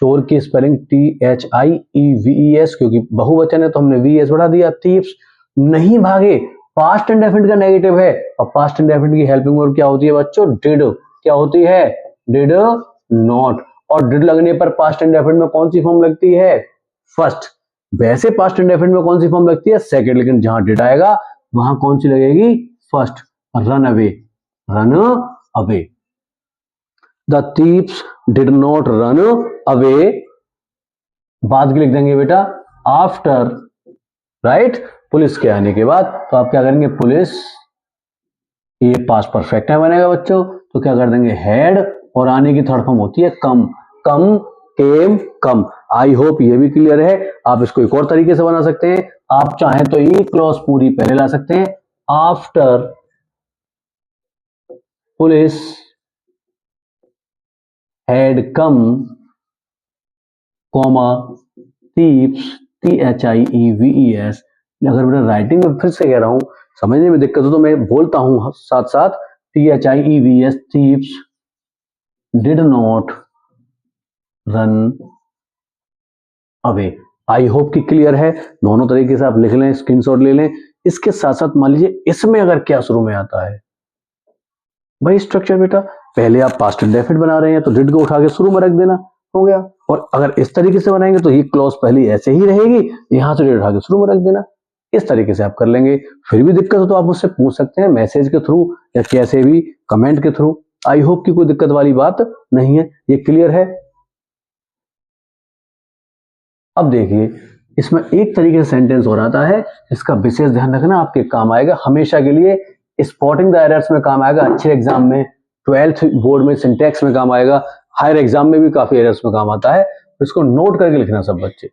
चोर की स्पेलिंग THIEVES, क्योंकि बहुवचन है तो हमने VS बढ़ा दिया। थीव्स नहीं भागे, पास्ट इंडेफिनिट का नेगेटिव है, और पास्ट इंडेफिनिट की हेल्पिंग वर्ब क्या होती है बच्चों, डिड। क्या होती है, डिड नॉट। और डिड लगने पर पास्ट इंडेफिनिट में कौन सी फॉर्म लगती है, फर्स्ट। वैसे पास्ट इंडेफिनिट में कौन सी फॉर्म लगती है, सेकंड, लेकिन जहां डिड आएगा वहां कौन सी लगेगी, first. Run away, run away. The thieves did not run away, बाद की लिख देंगे बेटा आफ्टर, राइट। पुलिस के आने के बाद, तो आप क्या करेंगे, पुलिस, ये पास्ट परफेक्ट है बनेगा बच्चों, तो क्या कर देंगे हैड, और आने की थर्ड फॉर्म होती है कम, कम केम, कम। आई होप ये भी क्लियर है। आप इसको एक और तरीके से बना सकते हैं, आप चाहें तो ये क्लॉज पूरी पहले ला सकते हैं, after police had come, comma thieves, THIEVES। अगर मैं राइटिंग में फिर से कह रहा हूं, समझने में दिक्कत हो तो मैं बोलता हूं साथ साथ, THIEVES, thieves did not run away. I hope कि क्लियर है। दोनों तरीके से आप लिख लें, स्क्रीनशॉट ले लें। इसके साथ साथ मान लीजिए इसमें अगर क्या शुरू में आता है, वही स्ट्रक्चर बेटा, पहले आप पास्ट इंडेफिनिट बना रहे हैं तो डिड को उठा के शुरू में रख देना, हो गया। और अगर इस तरीके से बनाएंगे तो ये क्लॉज पहले ऐसे ही रहेगी, यहां से डिड उठा के शुरू में रख देना। इस तरीके से आप कर लेंगे। फिर भी दिक्कत हो तो आप मुझसे पूछ सकते हैं मैसेज के थ्रू या कैसे भी कमेंट के थ्रू। आई होप कि कोई दिक्कत वाली बात नहीं है, ये क्लियर है। अब देखिए इसमें एक तरीके से सेंटेंस और आता है, इसका विशेष ध्यान रखना, आपके काम आएगा हमेशा के लिए। स्पॉटिंग द एरर्स में काम आएगा, अच्छे एग्जाम में, 12th बोर्ड में सिंटैक्स में काम आएगा, हायर एग्जाम में भी काफी एरर्स में काम आता है। तो इसको नोट करके लिखना सब बच्चे।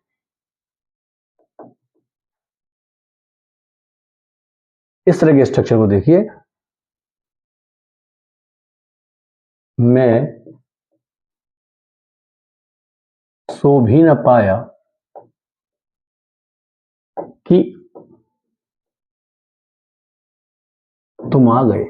इस तरह के स्ट्रक्चर को देखिए, मैं सो भी न पाया कि तुम आ गए।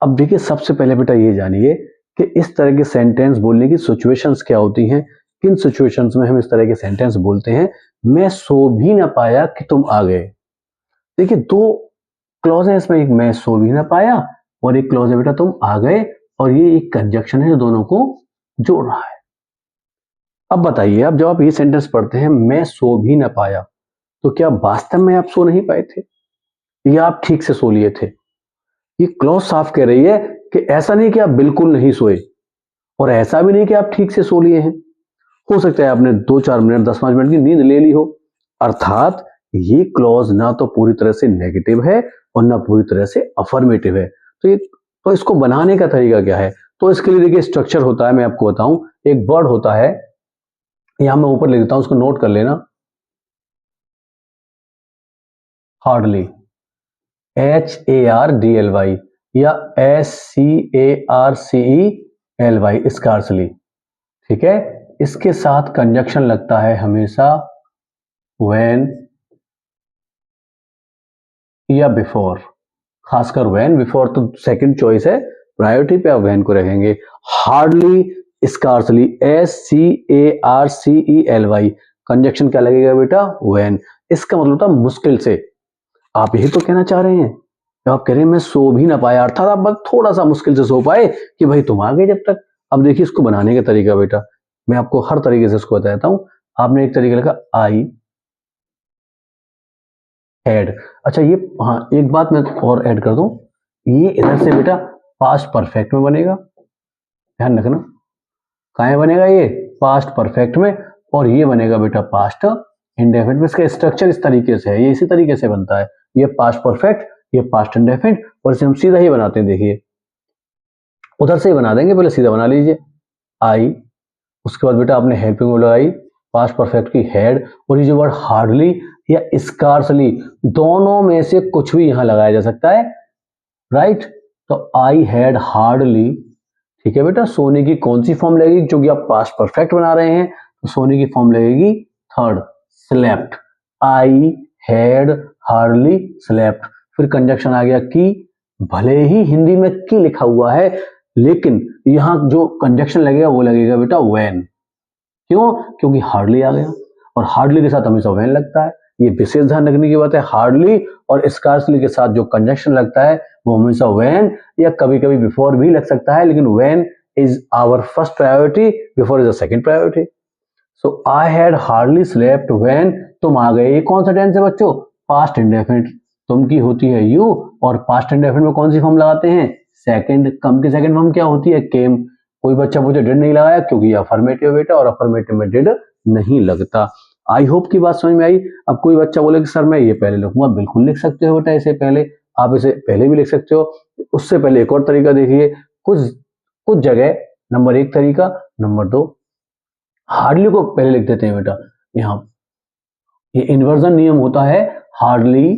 अब देखिए सबसे पहले बेटा ये जानिए कि इस तरह के सेंटेंस बोलने की सिचुएशंस क्या होती हैं, किन सिचुएशंस में हम इस तरह के सेंटेंस बोलते हैं। मैं सो भी ना पाया कि तुम आ गए। देखिए दो क्लॉज है इसमें, एक मैं सो भी ना पाया और एक क्लॉज है बेटा तुम आ गए, और ये एक कंजक्शन है जो दोनों को जोड़ रहा है। अब बताइए, अब जब आप ये सेंटेंस पढ़ते हैं मैं सो भी ना पाया, तो क्या वास्तव में आप सो नहीं पाए थे या आप ठीक से सो लिए थे? ये क्लॉज साफ कह रही है कि ऐसा नहीं कि आप बिल्कुल नहीं सोए और ऐसा भी नहीं कि आप ठीक से सो लिए हैं। हो सकता है आपने 2-4 मिनट 10-5 मिनट की नींद ले ली हो। अर्थात ये क्लॉज ना तो पूरी तरह से नेगेटिव है और ना पूरी तरह से अफर्मेटिव है। तो इसको बनाने का तरीका क्या है? तो इसके लिए देखिए स्ट्रक्चर होता है, मैं आपको बताऊं। एक वर्ड होता है, यहां मैं ऊपर लिख देता हूं, उसको नोट कर लेना। हार्डली, HARDLY या SCARCELY, स्कार्सली। ठीक है, इसके साथ कंजक्शन लगता है हमेशा when या बिफोर। खासकर when, बिफोर तो सेकंड चॉइस है, प्रायोरिटी पे आप when को रखेंगे। हार्डली, स्कार्सली, SCARCELY, कंजक्शन क्या लगेगा बेटा? when। इसका मतलब था मुश्किल से। आप यही तो कहना चाह रहे हैं, जब आप कह रहे हैं मैं सो भी ना पाया, अर्थात आप बस थोड़ा सा मुश्किल से सो पाए कि भाई तुम आ गए जब तक। अब देखिए इसको बनाने का तरीका बेटा, मैं आपको हर तरीके से इसको बताता हूं। आपने एक तरीका लिखा आई हैड। अच्छा ये, हाँ एक बात मैं और ऐड कर दूं, ये इधर से बेटा पास्ट परफेक्ट में बनेगा, ध्यान रखना। कहाँ बनेगा? ये पास्ट परफेक्ट में, और ये बनेगा बेटा पास्ट इंडेफिनिट में। इसका स्ट्रक्चर इस तरीके से है, ये इसी तरीके से बनता है। ये पास्ट परफेक्ट, ये पास्ट इंडेफिनिट, और इसे हम सीधा ही बनाते हैं। देखिए उधर से ही बना देंगे, पहले सीधा बना लीजिए। आई, उसके बाद बेटा आपने हेल्पिंग वर्ब लगाई, पास्ट परफेक्ट की हैड, और ये जो वर्ड हार्डली या स्कार्सली, दोनों में से कुछ भी यहां लगाया जा सकता है, राइट। तो आई हैड हार्डली, ठीक है बेटा। सोने की कौन सी फॉर्म लगेगी? क्योंकि आप पास्ट परफेक्ट बना रहे हैं तो सोने की फॉर्म लगेगी third, slept. I had hardly slept. फिर कंजक्शन आ गया की। भले ही हिंदी में की लिखा हुआ है, लेकिन यहां जो कंजक्शन लगेगा वो लगेगा बेटा व्हेन। क्यों? क्योंकि हार्डली आ गया, और हार्डली के साथ हमेशा व्हेन लगता है। ये विशेष ध्यान रखने की बात है। हार्डली और स्कार्सली के साथ जो कंजक्शन लगता है वो हमेशा व्हेन या कभी कभी बिफोर भी लग सकता है, लेकिन when is our first priority, before is the second priority. So I had hardly slept when तुम आ गए। ये कौन सा टेंस है बच्चों? Past indefinite. तुम की होती है यू, और पास्ट इंडेफिनिट में कौन सी फॉर्म लगाते हैं? सेकंड। कम की सेकंड फॉर्म क्या होती है? केम। कोई बच्चा मुझे डिड नहीं लगाया क्योंकि अफर्मेटिव बेटा, और अफर्मेटिव में डिड नहीं लगता। आई होप की बात समझ में आई। अब कोई बच्चा बोले कि सर मैं ये पहले लिखूंगा, बिल्कुल लिख सकते हो बेटा इसे पहले, आप इसे पहले भी लिख सकते हो। उससे पहले एक और तरीका देखिए, कुछ कुछ जगह नंबर 1 तरीका। नंबर 2, हार्डली को पहले लिख देते हैं बेटा। यहाँ ये इन्वर्जन नियम होता है, हार्डली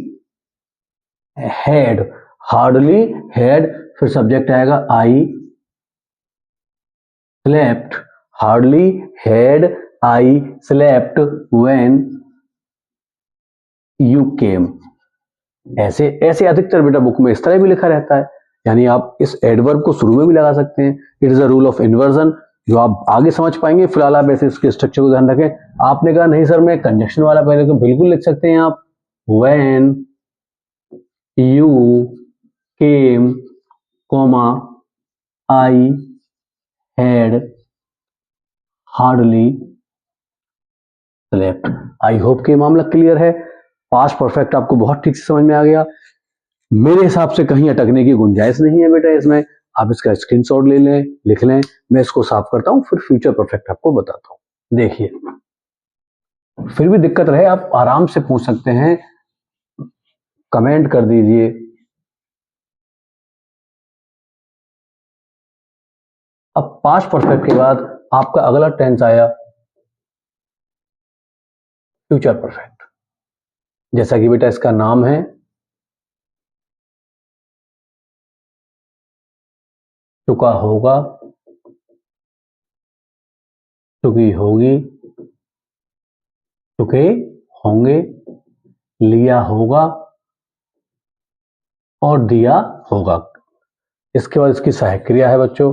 हैड, हार्डली हैड, फिर सब्जेक्ट आएगा I slept, hardly had I slept when you came. ऐसे ऐसे अधिकतर बेटा बुक में इस तरह भी लिखा रहता है, यानी आप इस एडवर्ब को शुरू में भी लगा सकते हैं। It is a rule of inversion, जो आप आगे समझ पाएंगे। फिलहाल आप ऐसे इसके स्ट्रक्चर को ध्यान रखें। आपने कहा नहीं सर मैं कंजक्शन वाला पहले, तो बिल्कुल लिख सकते हैं आप, when you came comma I had hardly slept. I hope कि मामला क्लियर है। पास्ट परफेक्ट आपको बहुत ठीक से समझ में आ गया। मेरे हिसाब से कहीं अटकने की गुंजाइश नहीं है बेटा इसमें। आप इसका स्क्रीनशॉट ले लें, लिख लें। मैं इसको साफ करता हूं, फिर फ्यूचर परफेक्ट आपको बताता हूं। देखिए, फिर भी दिक्कत रहे आप आराम से पूछ सकते हैं, कमेंट कर दीजिए। अब पास्ट परफेक्ट के बाद आपका अगला टेंस आया फ्यूचर परफेक्ट। जैसा कि बेटा इसका नाम है, चुका होगा, चुकी होगी, चुके होंगे, लिया होगा और दिया होगा। इसके बाद इसकी सहायक क्रिया है बच्चों,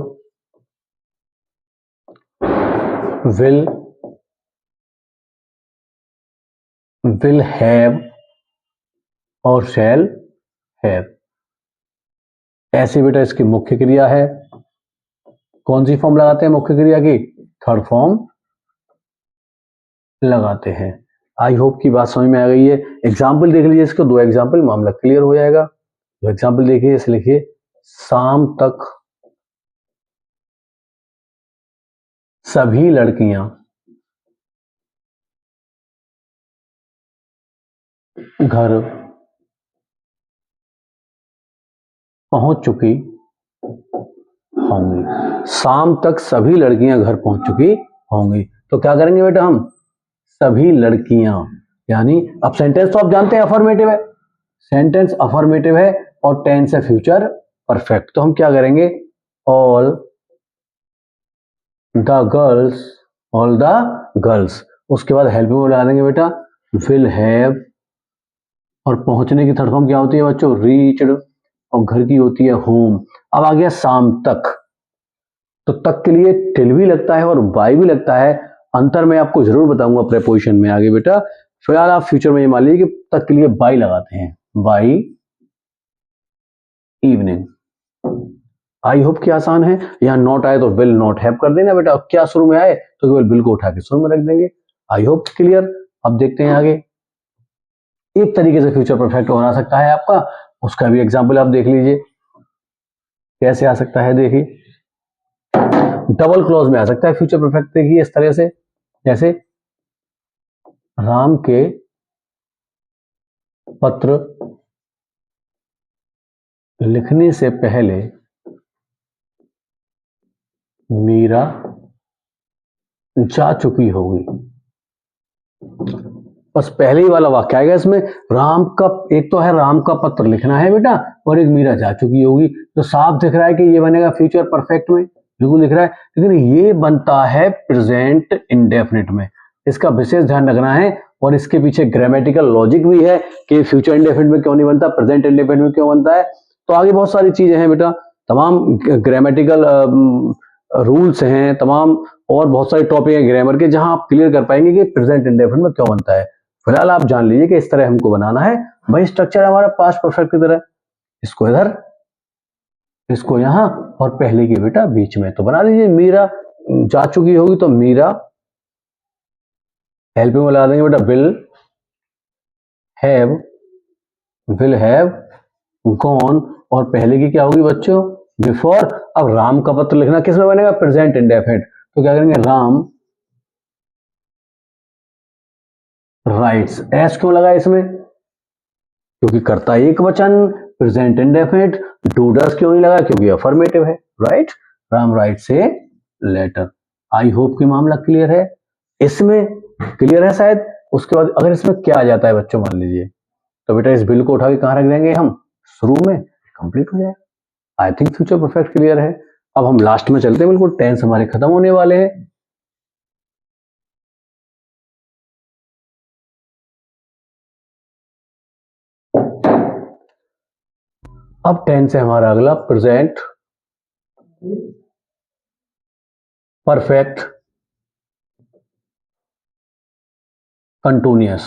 विल हैव और शैल हैव। ऐसी बेटा इसकी मुख्य क्रिया है। कौन सी फॉर्म लगाते हैं मुख्य क्रिया की? थर्ड फॉर्म लगाते हैं। आई होप की बात समझ में आ गई है। एग्जाम्पल देख लीजिए इसको, 2 एग्जाम्पल, मामला क्लियर हो जाएगा। जो एग्जाम्पल देखिए, इसे लिखिए, शाम तक सभी लड़कियां घर पहुंच चुकी होंगी। शाम तक सभी लड़कियां घर पहुंच चुकी होंगी। तो क्या करेंगे बेटा हम? सभी लड़कियां, यानी अब सेंटेंस तो आप जानते हैं अफर्मेटिव है, सेंटेंस अफर्मेटिव है और टेंस है फ्यूचर परफेक्ट। तो हम क्या करेंगे? All the girls, all the girls. उसके बाद हेल्प में लगा देंगे बेटा विल हैव, और पहुंचने की थर्ड फॉर्म क्या होती है बच्चों? रीच्ड, और घर की होती है होम। अब आ गया शाम तक, तो तक के लिए टिल भी लगता है और बाई भी लगता है। अंतर मैं आपको जरूर बताऊंगा प्रेपोजिशन में आगे बेटा। फिलहाल आप फ्यूचर में ये मान लीजिए कि तक के लिए बाई लगाते हैं, बाई इवनिंग। आई होप कि आसान है। यहाँ नॉट आए तो विल नॉट हैव कर देना बेटा, क्या शुरू में आए तो केवल विल को उठा के शुरू में रख देंगे। I hope clear. अब देखते हैं आगे। एक तरीके से फ्यूचर परफेक्ट और आ सकता है आपका, उसका भी एग्जाम्पल आप देख लीजिए कैसे आ सकता है। देखिए, डबल क्लॉज में आ सकता है फ्यूचर परफेक्ट। देखिए इस तरह से, जैसे राम के पत्र लिखने से पहले मीरा जा चुकी होगी। बस पहले ही वाला वाक्य आएगा इसमें। राम का, एक तो है राम का पत्र लिखना है बेटा, और एक मीरा जा चुकी होगी। तो साफ दिख रहा है कि ये बनेगा फ्यूचर परफेक्ट में, बिल्कुल दिख रहा है। लेकिन ये बनता है प्रेजेंट इंडेफिनिट में, इसका विशेष ध्यान रखना है। और इसके पीछे ग्रामेटिकल लॉजिक भी है कि फ्यूचर इंडेफिनिट में क्यों नहीं बनता, प्रेजेंट इंडेफिनिट में क्यों बनता है। तो आगे बहुत सारी चीजें हैं बेटा, तमाम ग्रामेटिकल रूल्स हैं, तमाम और बहुत सारे टॉपिक हैं ग्रामर के, जहां आप क्लियर कर पाएंगे कि प्रेजेंट इंडेफिनिट में क्यों बनता है। फिलहाल आप जान लीजिए कि इस तरह हमको बनाना है। भाई स्ट्रक्चर हमारा पास्ट परफेक्ट की तरह, इसको इधर, इसको यहां, और पहले की बेटा बीच में। तो बना लीजिए, मीरा जा चुकी होगी तो मीरा, हेल्पिंग में लगा देंगे बेटा विल हैव गॉन, और पहले की क्या होगी बच्चों? बिफोर। अब राम का पत्र लिखना किस में बनेगा? Present indefinite. तो क्या करेंगे? राम राइट्स। एस क्यों लगा इसमें? क्योंकि कर्ता एक वचन, प्रेजेंट इंडेफिनिट। डू डस क्यों नहीं लगा? क्योंकि अफर्मेटिव है, राइट। राम राइट से लेटर। आई होप कि मामला क्लियर है, इसमें क्लियर है शायद। उसके बाद अगर इसमें क्या आ जाता है बच्चों, मान लीजिए, तो बेटा इस बिल को उठा के कहाँ रख देंगे हम, शुरू में, कंप्लीट हो जाएगा। I think future perfect clear है। अब हम लास्ट में चलते हैं, बिल्कुल टेंस हमारे खत्म होने वाले हैं। अब टेंस है हमारा अगला, प्रेजेंट परफेक्ट कंटिन्यूअस।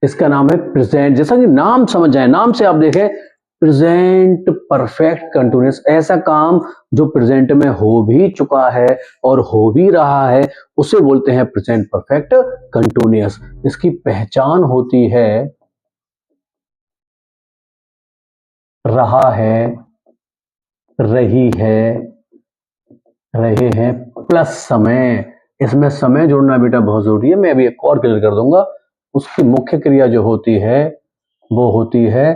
इसका नाम है प्रेजेंट, जैसा कि नाम समझ जाए, नाम से आप देखें, प्रेजेंट परफेक्ट कंटिन्यूअस। ऐसा काम जो प्रेजेंट में हो भी चुका है और हो भी रहा है, उसे बोलते हैं प्रेजेंट परफेक्ट कंटिन्यूअस। इसकी पहचान होती है रहा है, रही है, रहे हैं प्लस समय। इसमें समय जोड़ना बेटा बहुत जरूरी है, मैं अभी एक और क्लियर कर दूंगा। उसकी मुख्य क्रिया जो होती है वो होती है,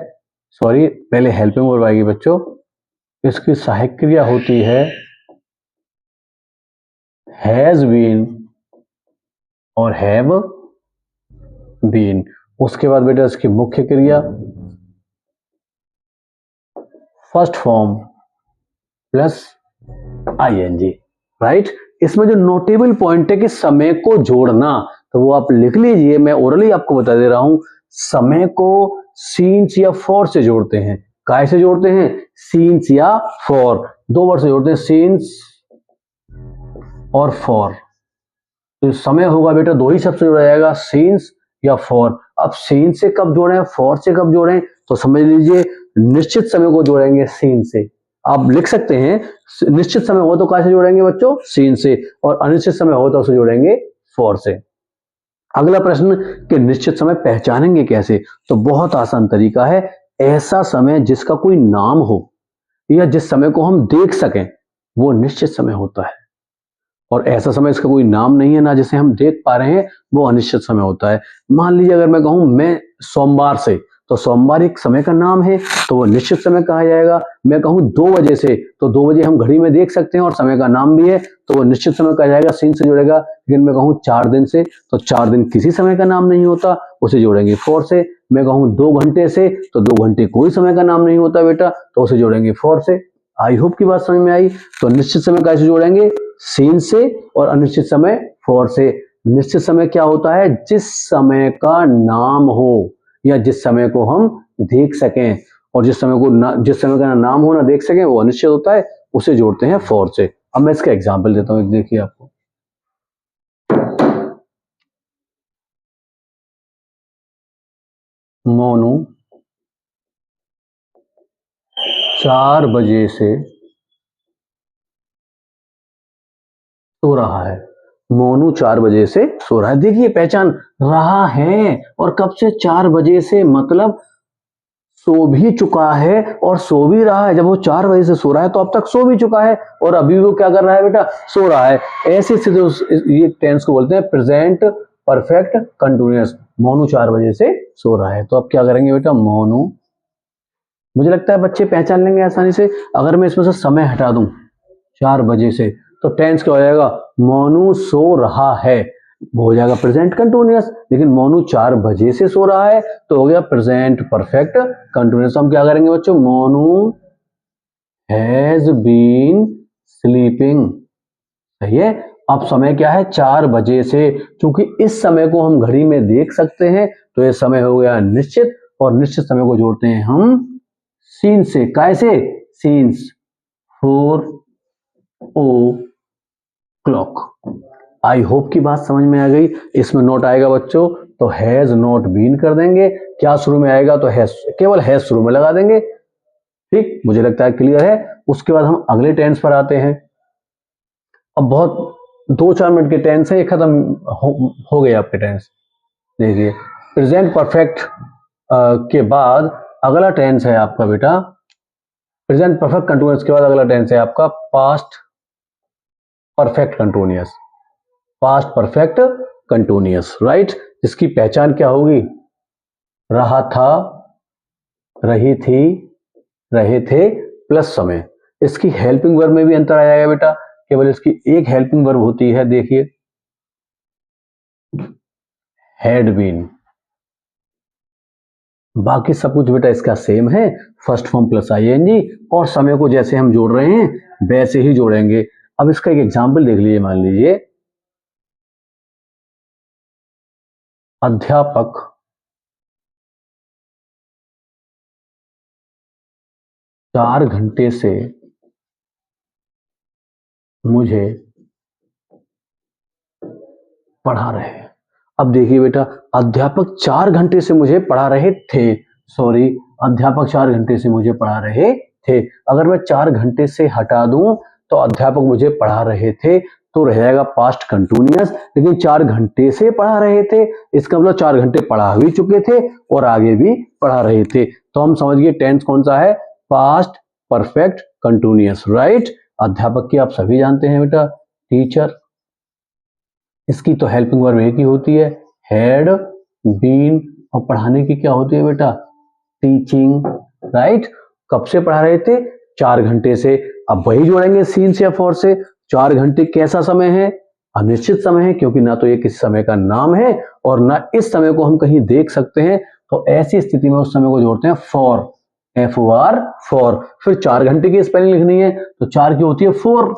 सॉरी पहले हेल्पिंग वर्ब आएगी बच्चों, इसकी सहायक क्रिया होती है हैज बीन और हैव बीन। उसके बाद बेटा इसकी मुख्य क्रिया first form plus ING, right. इसमें जो नोटेबल पॉइंट है कि समय को जोड़ना, तो वो आप लिख लीजिए, मैं ओरली आपको बता दे रहा हूं। समय को सीन्स या फॉर से जोड़ते हैं। काय से जोड़ते हैं, सीन्स या फॉर, दो वर्ड से जोड़ते हैं, सीन्स और फॉर। तो समय होगा बेटा दो ही शब्द से जोड़ा जाएगा, सीन्स या फॉर। अब सीन से कब जोड़ें, फॉर से कब जोड़ें, तो समझ लीजिए निश्चित समय को जोड़ेंगे सीन से। आप लिख सकते हैं निश्चित समय हो तो कहाँ से जोड़ेंगे बच्चों, सीन से, और अनिश्चित समय हो तो उसे जोड़ेंगे फॉर से। अगला प्रश्न कि निश्चित समय पहचानेंगे कैसे, तो बहुत आसान तरीका है। ऐसा समय जिसका कोई नाम हो या जिस समय को हम देख सकें, वो निश्चित समय होता है। और ऐसा समय इसका कोई नाम नहीं है ना जिसे हम देख पा रहे हैं, वो अनिश्चित समय होता है। मान लीजिए अगर मैं कहूं मैं सोमवार से, तो सोमवार एक समय का नाम है, तो वो निश्चित समय कहा जाएगा। मैं कहूं 2 बजे से, तो 2 बजे हम घड़ी में देख सकते हैं और समय का नाम भी है, तो वो निश्चित समय कहा जाएगा, सीन से जुड़ेगा। लेकिन मैं कहूं 4 दिन से, तो 4 दिन किसी समय का नाम नहीं होता, उसे जोड़ेंगे फॉर से। मैं कहूं 2 घंटे से, तो 2 घंटे कोई समय का नाम नहीं होता बेटा, तो उसे जोड़ेंगे फॉर से। आई होप की बात समझ में आई। तो निश्चित समय कैसे जोड़ेंगे, सीन से, और अनिश्चित समय फॉर से। निश्चित समय क्या होता है, जिस समय का नाम हो या जिस समय को हम देख सकें, और जिस समय को जिस समय का नाम हो ना देख सकें, वो अनिश्चित होता है, उसे जोड़ते हैं फॉर से। अब मैं इसका एग्जांपल देता हूं, देखिए आपको। मोनू 4 बजे से सो रहा है। मोनू 4 बजे से सो रहा है। देखिए पहचान, रहा है, और कब से, 4 बजे से, मतलब सो भी चुका है और सो भी रहा है। जब वो 4 बजे से सो रहा है तो अब तक सो भी चुका है, और अभी वो क्या कर रहा है बेटा, सो रहा है। ऐसी स्थिति, ये टेंस को बोलते हैं प्रेजेंट परफेक्ट कंटिन्यूअस। मोनू 4 बजे से सो रहा है, तो अब क्या करेंगे बेटा, मोनू, मुझे लगता है बच्चे पहचान लेंगे आसानी से। अगर मैं इसमें से समय हटा दूं 4 बजे से, तो टेंस क्या हो जाएगा, मोनू सो रहा है, वो हो जाएगा प्रेजेंट कंटिन्यूअस। लेकिन मोनू 4 बजे से सो रहा है, तो हो गया प्रेजेंट परफेक्ट कंटिन्यूअस। हम क्या करेंगे बच्चों, मोनू हैज बीन स्लीपिंग, सही है। अब समय क्या है, 4 बजे से, क्योंकि इस समय को हम घड़ी में देख सकते हैं, तो ये समय हो गया निश्चित, और निश्चित समय को जोड़ते हैं हम सीन से। कैसे, सीन्स 4 o'clock। आई होप की बात समझ में आ गई। इसमें नोट आएगा बच्चों, तो हैज नॉट बीन कर देंगे। क्या शुरू में आएगा, तो हैज, केवल हैज शुरू में लगा देंगे। ठीक, मुझे लगता है क्लियर है। उसके बाद हम अगले टेंस पर आते हैं। अब बहुत 2-4 मिनट के टेंस है, ये खत्म हो गए आपके टेंस। देखिए प्रेजेंट परफेक्ट के बाद अगला टेंस है आपका बेटा, प्रेजेंट परफेक्ट कंटिन्यूअस के बाद अगला टेंस है आपका past perfect continuous. Past perfect continuous, right. इसकी पहचान क्या होगी, रहा था, रही थी, रहे थे प्लस समय। इसकी हेल्पिंग वर्ब में भी अंतर आ जाएगा बेटा, केवल इसकी एक हेल्पिंग वर्ब होती है, देखिए हैड बीन, बाकी सब कुछ बेटा इसका सेम है, फर्स्ट फॉर्म प्लस आईएनजी, और समय को जैसे हम जोड़ रहे हैं वैसे ही जोड़ेंगे। अब इसका एक एग्जाम्पल देख लीजिए, मान लीजिए अध्यापक 4 घंटे से मुझे पढ़ा रहे हैं। अब देखिए बेटा, अध्यापक 4 घंटे से मुझे पढ़ा रहे थे, सॉरी, अध्यापक 4 घंटे से मुझे पढ़ा रहे थे। अगर मैं 4 घंटे से हटा दूं तो अध्यापक मुझे पढ़ा रहे थे, तो रह जाएगा पास्ट कंटिन्यूअस, लेकिन 4 घंटे से पढ़ा रहे थे, इसका मतलब 4 घंटे पढ़ा भी चुके थे और आगे भी पढ़ा रहे थे। तो हम समझ गए टेंस कौन सा है, पास्ट परफेक्ट कंटिन्यूअस, राइट। अध्यापक की आप सभी जानते हैं बेटा टीचर, इसकी तो हेल्पिंग वर्ब एक ही होती है, हैड बीन, और पढ़ाने की क्या होती है बेटा, टीचिंग, राइट। कब से पढ़ा रहे थे, 4 घंटे से। अब वही जोड़ेंगे सीन से या फॉर से। 4 घंटे कैसा समय है, अनिश्चित समय है, क्योंकि ना तो ये किसी समय का नाम है और ना इस समय को हम कहीं देख सकते हैं, तो ऐसी स्थिति में उस समय को जोड़ते हैं फॉर, FOR, फॉर। फिर 4 घंटे की स्पेलिंग लिखनी है तो 4 की होती है 4,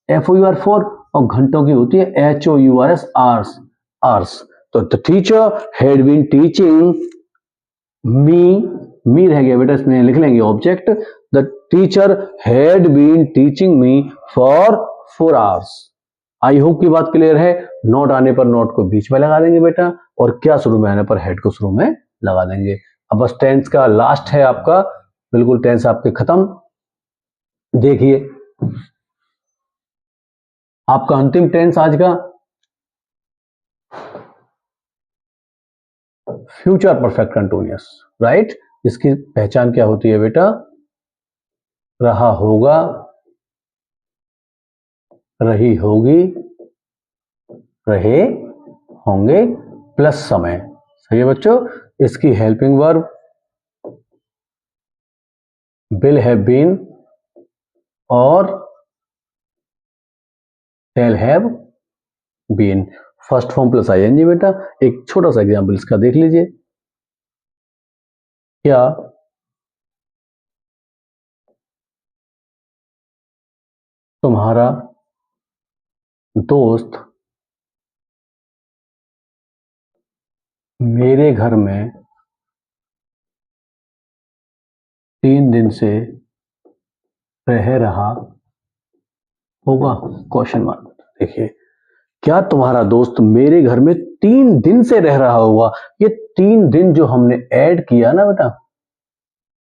FOUR 4, और घंटों की होती है HOURS, आवर्स। तो the teacher had been teaching me रह गया बेटा, इसमें लिख लेंगे object, the teacher had been teaching me for 4 hours. I hope की बात क्लियर है। नोट आने पर नोट को बीच में लगा देंगे बेटा, और क्या शुरू में आने पर हेड को शुरू में लगा देंगे। अब बस टेंस का लास्ट है आपका, बिल्कुल टेंस आपके खत्म। देखिए आपका अंतिम टेंस आज का फ्यूचर परफेक्ट कंटिन्यूअस, राइट। इसकी पहचान क्या होती है बेटा, रहा होगा, रही होगी, रहे होंगे प्लस समय, सही है बच्चों। इसकी helping verb will have been और shall have been, first form plus ING बेटा। एक छोटा सा एग्जांपल इसका देख लीजिए, क्या तुम्हारा दोस्त मेरे घर में 3 दिन से रह रहा होगा, क्वेश्चन मार्क। देखिए, क्या तुम्हारा दोस्त मेरे घर में 3 दिन से रह रहा होगा, ये 3 दिन जो हमने ऐड किया ना बेटा,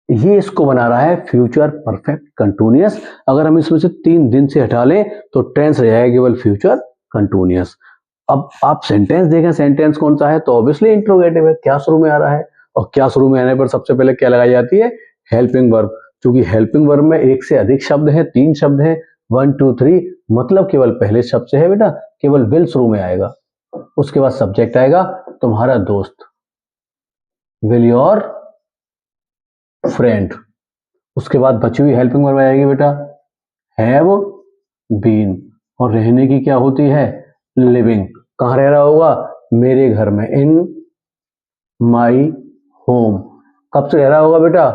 ये इसको बना रहा है फ्यूचर परफेक्ट कंटिन्यूअस। अगर हम इसमें से 3 दिन से हटा लें तो टेंस रह जाएगा केवल फ्यूचर कंटिन्यूअस। अब आप सेंटेंस देखें, सेंटेंस कौन सा है, तो ऑब्वियसली इंट्रोगेटिव है, क्या शुरू में आ रहा है, और क्या शुरू में आने पर सबसे पहले क्या लगाई जाती है, हेल्पिंग वर्ब। क्योंकि हेल्पिंग वर्ब में एक से अधिक शब्द है, 3 शब्द है, 1 2 3, मतलब केवल पहले शब्द से है बेटा, केवल विल शुरू में आएगा, उसके बाद सब्जेक्ट आएगा तुम्हारा दोस्त, विल योर फ्रेंड, उसके बाद बची हुई हेल्पिंग वर्ब आएगी बेटा हैव बीन, और रहने की क्या होती है, लिविंग। कहां रह रहा होगा, मेरे घर में, इन माई होम। कब से रह रहा होगा बेटा,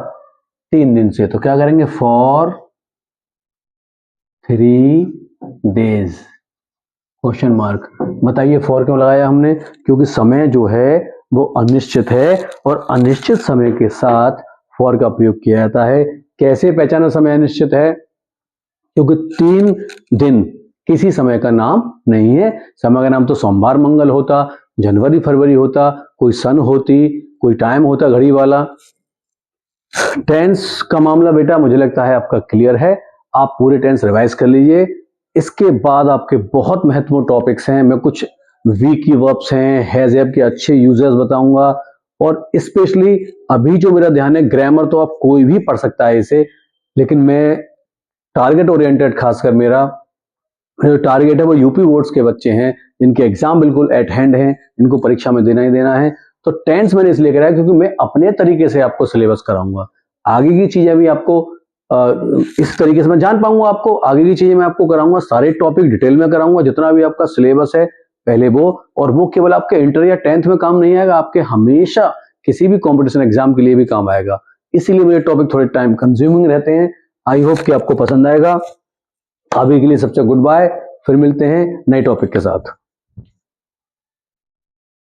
3 दिन से, तो क्या करेंगे, फॉर 3 डेज, क्वेश्चन मार्क। बताइए फॉर क्यों लगाया हमने, क्योंकि समय जो है वो अनिश्चित है, और अनिश्चित समय के साथ फॉर का प्रयोग किया जाता है। कैसे पहचाना समय अनिश्चित है, क्योंकि 3 दिन किसी समय का नाम नहीं है। समय का नाम तो सोमवार मंगल होता, जनवरी फरवरी होता, कोई सन होती, कोई टाइम होता घड़ी वाला। टेंस का मामला बेटा मुझे लगता है आपका क्लियर है, आप पूरे टेंस रिवाइज कर लीजिए। इसके बाद आपके बहुत महत्वपूर्ण टॉपिक्स हैं, मैं कुछ वीक की वर्ब्स हैं, हैज हैव के अच्छे यूजर्स बताऊंगा, और स्पेशली अभी जो मेरा ध्यान है, ग्रामर तो आप कोई भी पढ़ सकता है इसे, लेकिन मैं टारगेट ओरिएंटेड, खासकर मेरा जो टारगेट है वो यूपी बोर्ड्स के बच्चे हैं, इनके एग्जाम बिल्कुल एट हैंड हैं, इनको परीक्षा में देना ही देना है। तो टेंस मैंने इसलिए कराया क्योंकि मैं अपने तरीके से आपको सिलेबस कराऊंगा, आगे की चीजें भी आपको इस तरीके से मैं जान पाऊंगा आपको। आगे की चीजें मैं आपको कराऊंगा, सारे टॉपिक डिटेल में कराऊंगा, जितना भी आपका सिलेबस है पहले वो, और वो केवल आपके इंटर या 10th में काम नहीं आएगा, आपके हमेशा किसी भी कंपटीशन एग्जाम के लिए भी काम आएगा। इसीलिए मेरे टॉपिक थोड़े टाइम कंज्यूमिंग रहते हैं। आई होप कि आपको पसंद आएगा। अभी के लिए सबसे गुड बाय, फिर मिलते हैं नए टॉपिक के साथ।